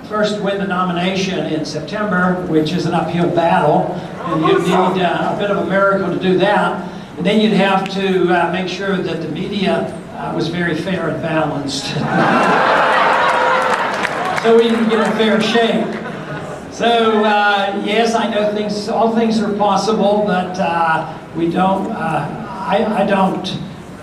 first win the nomination in September, which is an uphill battle, and you need a bit of a miracle to do that. And then you'd have to make sure that the media was very fair and balanced, so we can get a fair shake. So yes, I know all things are possible, but we don't.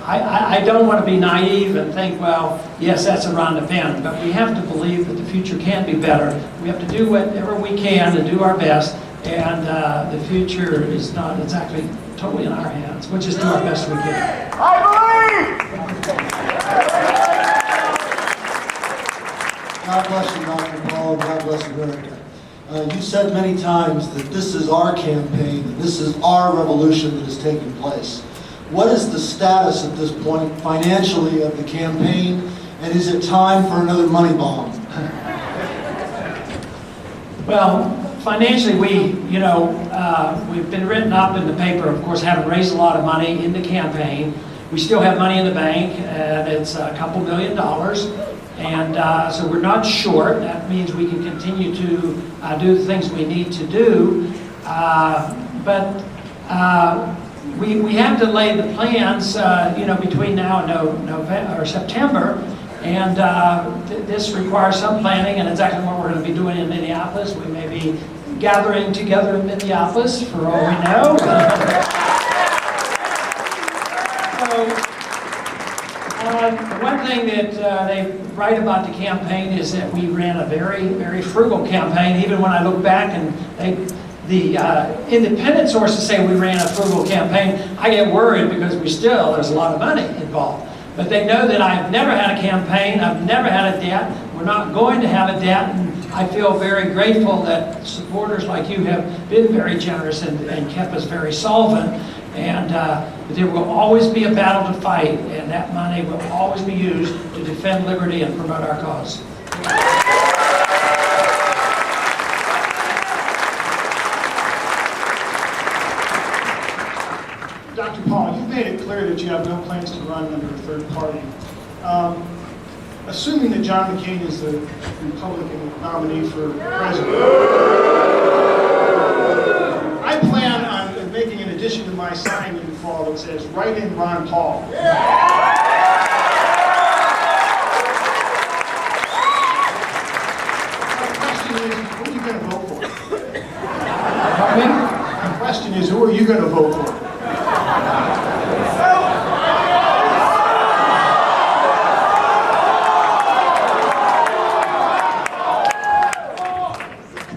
I don't want to be naive and think, well, yes, that's around the bend, but we have to believe that the future can be better. We have to do whatever we can to do our best, and the future is not exactly totally in our hands. We'll just do our best we can. God bless you, Dr. Paul. God bless America. You said many times that this is our campaign, and this is our revolution that is taking place. What is the status at this point financially of the campaign, and is it time for another money bomb? Well, financially, we've been written up in the paper, of course, haven't raised a lot of money in the campaign. We still have money in the bank, and it's a couple $1 million. And so we're not short. That means we can continue to do the things we need to do. But we have to lay the plans, between now and November or September. And this requires some planning, and exactly what we're going to be doing in Minneapolis. We may be gathering together in Minneapolis, for all we know. One thing that they write about the campaign is that we ran a very, very frugal campaign. Even when I look back and the independent sources say we ran a frugal campaign, I get worried because there's a lot of money involved. But they know that I've never had a campaign, I've never had a debt, we're not going to have a debt, and I feel very grateful that supporters like you have been very generous and kept us very solvent. And there will always be a battle to fight, and that money will always be used to defend liberty and promote our cause. Dr. Paul, you made it clear that you have no plans to run under a third party. Assuming that John McCain is the Republican nominee for president, I plan on making an addition to my sign in the fall that says, "Write in Ron Paul." My question is, who are you going to vote for? Pardon me? My question is, who are you going to vote for?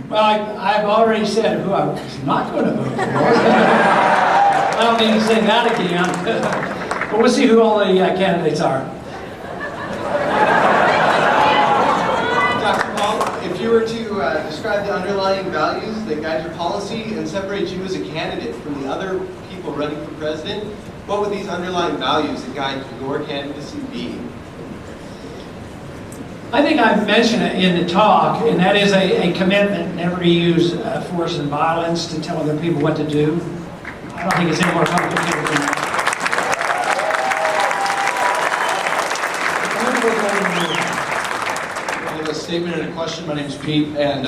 Well, I've already said who I was not going to vote for. I don't need to say that again. But we'll see who all the candidates are. Dr. Paul, if you were to describe the underlying values that guide your policy and separate you as a candidate from the other people running for president, what would these underlying values that guide your candidacy be? I think I've mentioned it in the talk, and that is a commitment never to use force and violence to tell other people what to do. I don't think it's any more complicated than that. I have a statement and a question. My name is Pete, and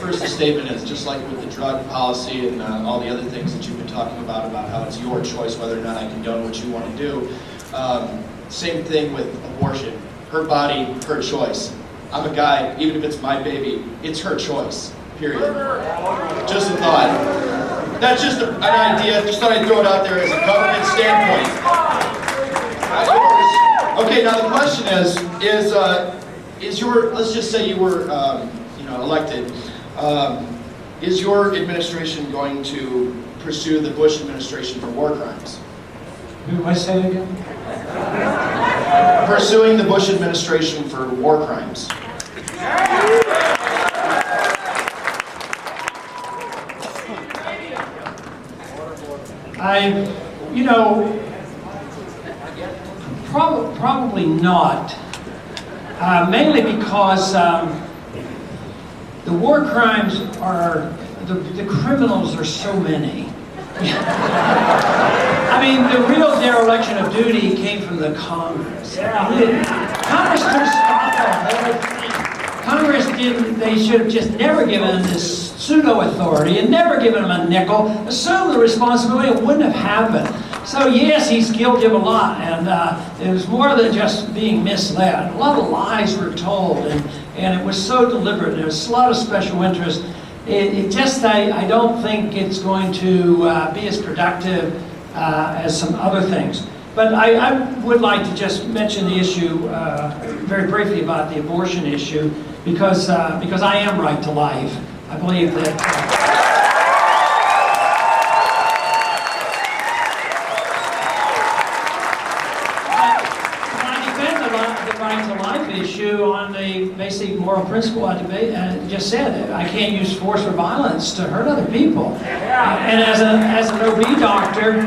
first the statement is just like with the drug policy and all the other things that you've been talking about how it's your choice whether or not I condone what you want to do. Same thing with abortion. Her body, her choice. I'm a guy, even if it's my baby, it's her choice, period. Just a thought. That's just an idea, just thought I'd throw it out there as a government standpoint. Okay, now the question is your, let's just say you were, elected, is your administration going to pursue the Bush administration for war crimes? Who I say it again? Pursuing the Bush administration for war crimes. Probably not. Mainly because the war crimes are, the criminals are so many. I mean, the real dereliction of duty came from the Congress. Congress could have stopped the whole thing. Congress didn't, they should have just never given them this pseudo-authority and never given them a nickel, assumed the responsibility, it wouldn't have happened. So yes, he's guilty of a lot, and it was more than just being misled. A lot of lies were told, and it was so deliberate. There was a lot of special interest. I don't think it's going to be as productive as some other things. But I would like to just mention the issue very briefly about the abortion issue, because I am right to life. I believe that. I defend the right to life issue on the basic moral principle I just said. I can't use force or violence to hurt other people. And as an OB doctor,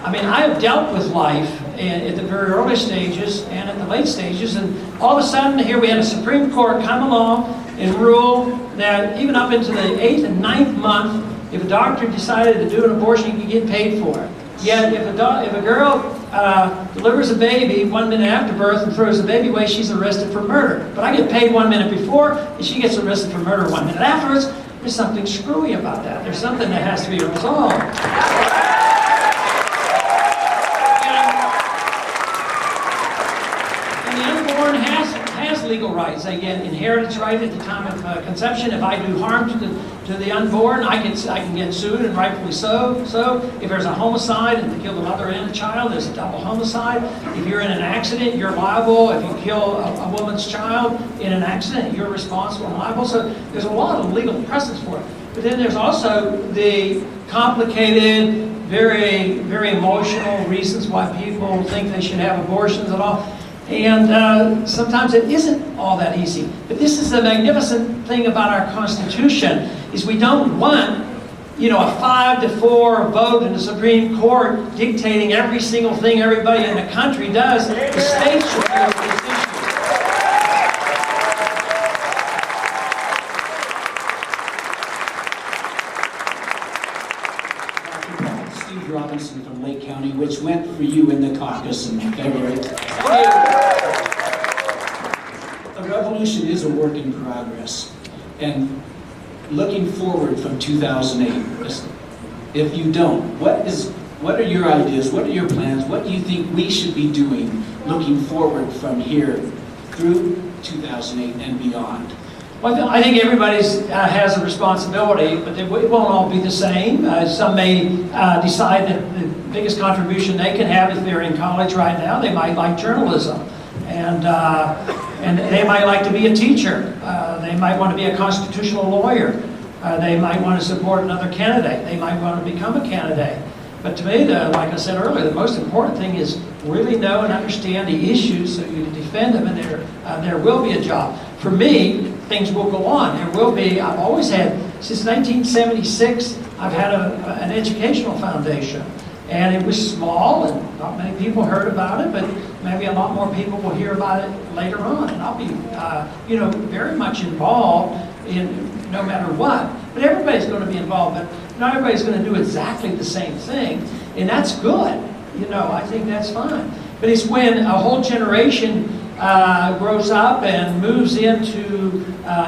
I mean, I have dealt with life at the very early stages and at the late stages, and all of a sudden here we had a Supreme Court come along and rule that even up into the 8th and 9th month, if a doctor decided to do an abortion, he could get paid for it. Yet if a girl delivers a baby 1 minute after birth and throws the baby away, she's arrested for murder. But I get paid 1 minute before, and she gets arrested for murder 1 minute afterwards. There's something screwy about that. There's something that has to be resolved. And the unborn has legal rights. They get inheritance right at the time of conception. If I do harm to the unborn, I can get sued, and rightfully so. So if there's a homicide and they kill the mother and the child, there's a double homicide. If you're in an accident, you're liable. If you kill a woman's child in an accident, you're responsible and liable. So there's a lot of legal precedents for it. But then there's also the complicated, very, very emotional reasons why people think they should have abortions and all. And sometimes it isn't all that easy. But this is the magnificent thing about our Constitution, is we don't want, a 5-4 vote in the Supreme Court dictating every single thing everybody in the country does. The states should deal with this issue. Steve Robinson from Lake County, which went for you in the caucus in February. The revolution is a work in progress, and looking forward from 2008, if you don't, what are your ideas, what are your plans, what do you think we should be doing looking forward from here through 2008 and beyond? Well, I think everybody has a responsibility, but it won't all be the same. Some may decide that the biggest contribution they can have if they're in college right now, they might like journalism. And they might like to be a teacher. They might want to be a constitutional lawyer. They might want to support another candidate. They might want to become a candidate. But to me, like I said earlier, the most important thing is really know and understand the issues so you can defend them, and there will be a job. For me, things will go on. There will be, I've always had, since 1976, I've had an educational foundation. And it was small, and not many people heard about it, but maybe a lot more people will hear about it later on. And I'll be, very much involved in no matter what. But everybody's going to be involved, but not everybody's going to do exactly the same thing. And that's good. I think that's fine. But it's when a whole generation grows up and moves into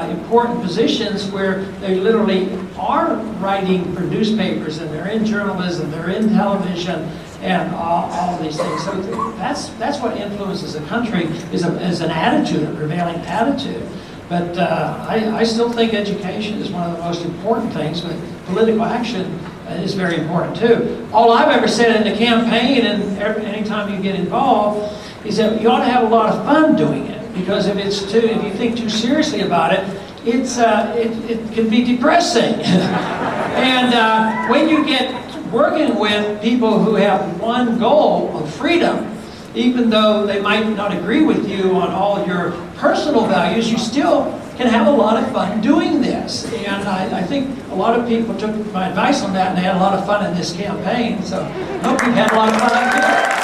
important positions where they literally are writing for newspapers, and they're in journalism, they're in television, and all of these things. So that's what influences a country is an attitude, a prevailing attitude. But I still think education is one of the most important things, but political action is very important too. All I've ever said in the campaign, and anytime you get involved, is that you ought to have a lot of fun doing it. Because if you think too seriously about it, it can be depressing. And when you get working with people who have one goal of freedom, even though they might not agree with you on all your personal values, you still can have a lot of fun doing this. And I think a lot of people took my advice on that, and they had a lot of fun in this campaign. So I hope you've had a lot of fun out here.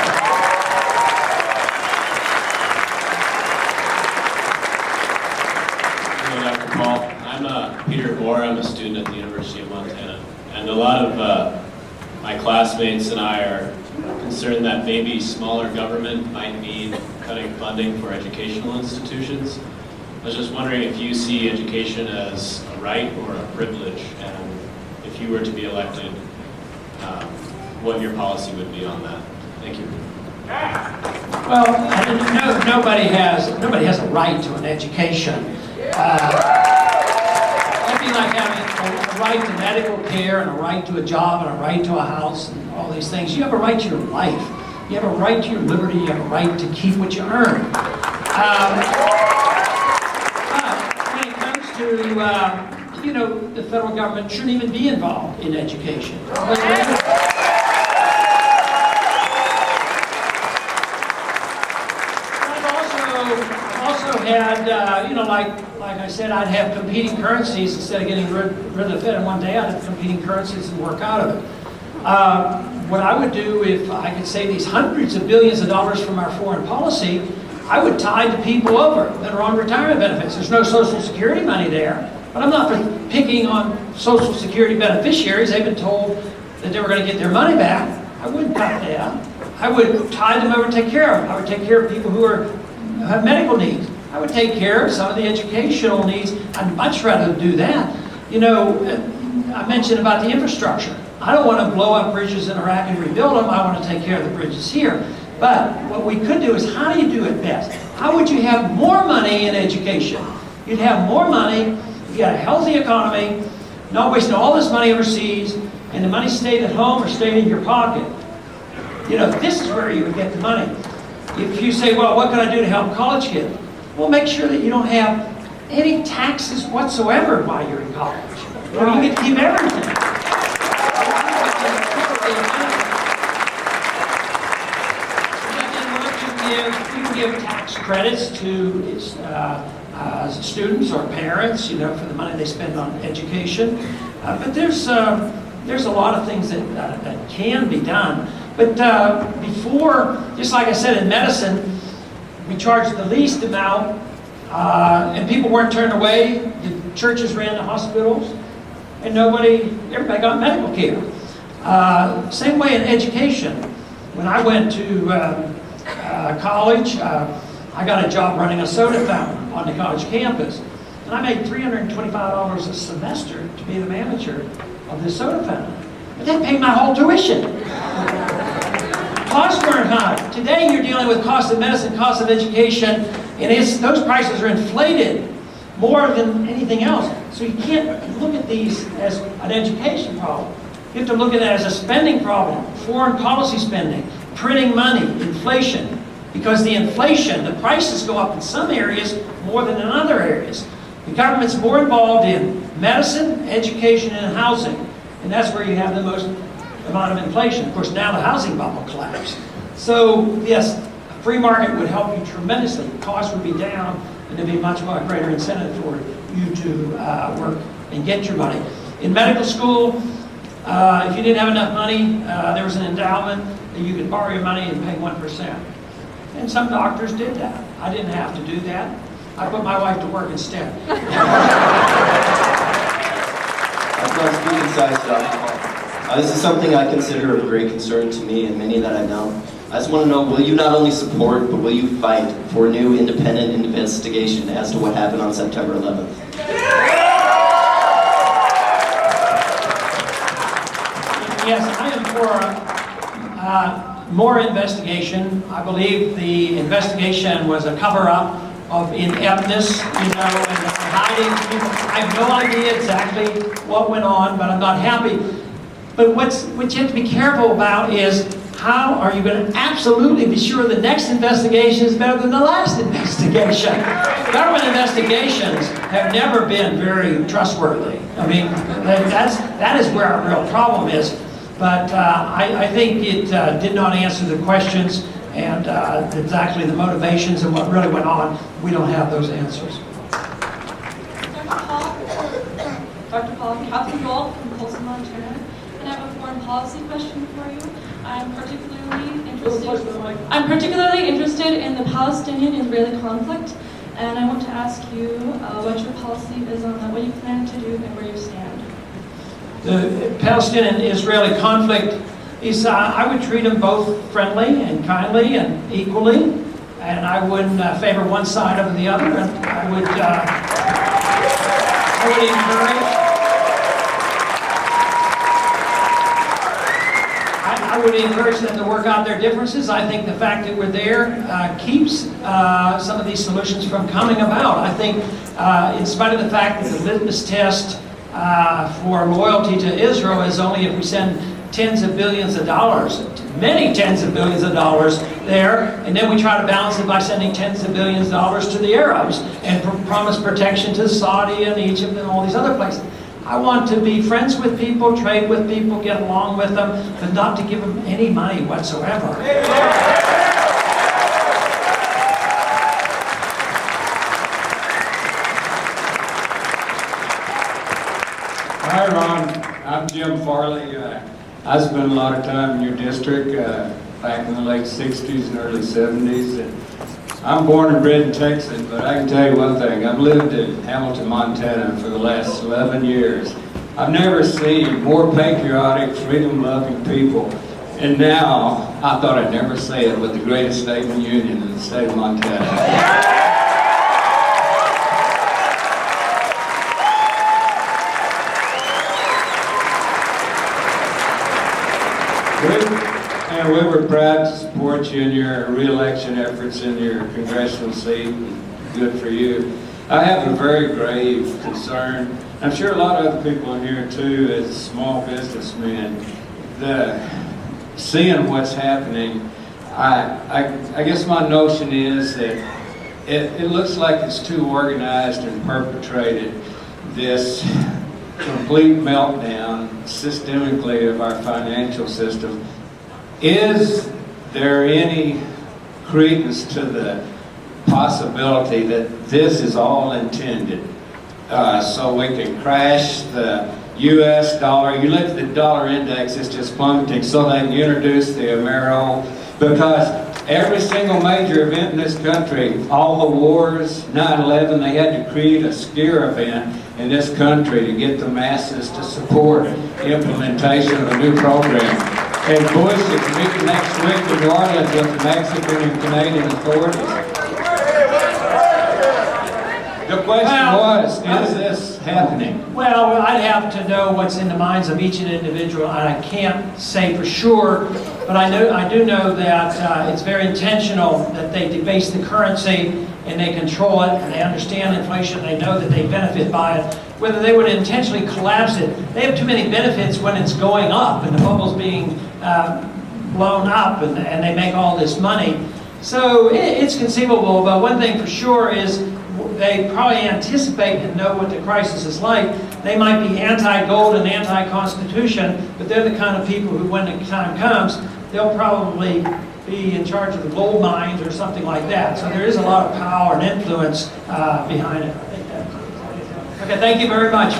I'm Peter Gore. I'm a student at the University of Montana. And a lot of my classmates and I are concerned that maybe smaller government might mean cutting funding for educational institutions. I was just wondering if you see education as a right or a privilege, and if you were to be elected, what your policy would be on that. Thank you. Well, nobody has a right to an education. It'd be like having a right to medical care, and a right to a job, and a right to a house, and all these things. You have a right to your life. You have a right to your liberty. You have a right to keep what you earn. But when it comes to, the federal government shouldn't even be involved in education. I've also had I'd, like I said, I'd have competing currencies instead of getting rid of the Fed in one day. I'd have competing currencies and work out of it. What I would do if I could save these hundreds of billions of dollars from our foreign policy, I would tie the people over that are on retirement benefits. There's no Social Security money there, but I'm not picking on Social Security beneficiaries. They've been told that they were going to get their money back. I wouldn't cut that. I would tie them over and take care of them. I would take care of people who have medical needs. I would take care of some of the educational needs. I'd much rather do that. You know, I mentioned about the infrastructure. I don't want to blow up bridges in Iraq and rebuild them. I want to take care of the bridges here. But what we could do is, how do you do it best? How would you have more money in education? You'd have more money, you got a healthy economy, not wasting all this money overseas, and the money stayed at home or stayed in your pocket. You know, this is where you would get the money. If you say, well, what can I do to help college kids? Well, make sure that you don't have any taxes whatsoever while you're in college. Or you get to keep everything. You can give tax credits to students or parents, you know, for the money they spend on education. But there's a lot of things that can be done. But before, just like I said, in medicine, we charged the least amount, and people weren't turned away. The churches ran the hospitals, and everybody got medical care. Same way in education. When I went to college, I got a job running a soda fountain on the college campus. And I made $325 a semester to be the manager of this soda fountain. But that paid my whole tuition. Costs weren't high. Today you're dealing with cost of medicine, cost of education, and those prices are inflated more than anything else. So you can't look at these as an education problem. You have to look at it as a spending problem, foreign policy spending, printing money, inflation. Because the inflation, the prices go up in some areas more than in other areas. The government's more involved in medicine, education, and housing. And that's where you have the most amount of inflation. Of course, now the housing bubble collapsed. So, yes, a free market would help you tremendously. Costs would be down, and there'd be much more greater incentive for you to work and get your money. In medical school, if you didn't have enough money, there was an endowment that you could borrow your money and pay 1%. And some doctors did that. I didn't have to do that. I put my wife to work instead. This is something I consider of great concern to me and many that I know. I just want to know, will you not only support, but will you fight for a new independent investigation as to what happened on September 11th? Yes, I am for more investigation. I believe the investigation was a cover-up of ineptness, and hiding people. I have no idea exactly what went on, but I'm not happy. But what you have to be careful about is, how are you going to absolutely be sure the next investigation is better than the last investigation? Government investigations have never been very trustworthy. I mean, that is where our real problem is. But I think it did not answer the questions, and exactly the motivations and what really went on. We don't have those answers. Dr. Paul, Catherine Gold from Polson, Montana, and I have a foreign policy question for you. I'm particularly interested in the Palestinian-Israeli conflict, and I want to ask you what your policy is on that, what you plan to do, and where you stand. The Palestinian-Israeli conflict is, I would treat them both friendly and kindly and equally, and I wouldn't favor one side over the other, and I would encourage them to work out their differences. I think the fact that we're there keeps some of these solutions from coming about. I think in spite of the fact that the litmus test for loyalty to Israel is only if we send tens of billions of dollars, many tens of billions of dollars there, and then we try to balance it by sending tens of billions of dollars to the Arabs and promise protection to Saudi and Egypt and all these other places. I want to be friends with people, trade with people, get along with them, but not to give them any money whatsoever. Hi, Ron. I'm Jim Farley. I spent a lot of time in your district back in the late 60s and early 70s. And I'm born and bred in Texas, but I can tell you one thing. I've lived in Hamilton, Montana for the last 11 years. I've never seen more patriotic, freedom-loving people. And now, I thought I'd never say it, but the greatest state in the Union is the state of Montana. And we were proud to support you in your re-election efforts in your congressional seat. Good for you. I have a very grave concern. I'm sure a lot of other people in here too, as small businessmen, seeing what's happening. I guess my notion is that it looks like it's too organized and perpetrated, this complete meltdown systemically of our financial system. Is there any credence to the possibility that this is all intended so we can crash the U.S. dollar? You look at the dollar index, it's just plummeting, so they can introduce the Amero, because every single major event in this country, all the wars, 9/11, they had to create a scare event in this country to get the masses to support implementation of a new program. And Bush is meeting next week in New Orleans with the Mexican and Canadian authorities. The question was, is this happening? Well, I'd have to know what's in the minds of each individual, and I can't say for sure, but I do know that it's very intentional that they debase the currency and they control it, and they understand inflation, they know that they benefit by it. Whether they would intentionally collapse it, they have too many benefits when it's going up and the bubble's being blown up and they make all this money. So it's conceivable, but one thing for sure is they probably anticipate and know what the crisis is like. They might be anti-gold and anti-constitution, but they're the kind of people who, when the time comes, they'll probably be in charge of the gold mines or something like that. So there is a lot of power and influence behind it. I think that. Okay, thank you very much.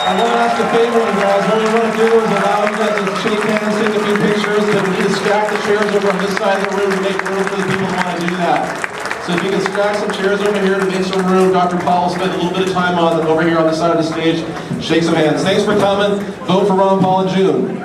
I want to ask a favor, you guys. What we want to do is allow you guys to shake hands, take a few pictures, but we need to stack the chairs over on this side of the room to make room for the people who want to do that. So if you can stack some chairs over here to make some room, Dr. Paul will spend a little bit of time over here on the side of the stage. Shake some hands. Thanks for coming. Vote for Ron Paul in June.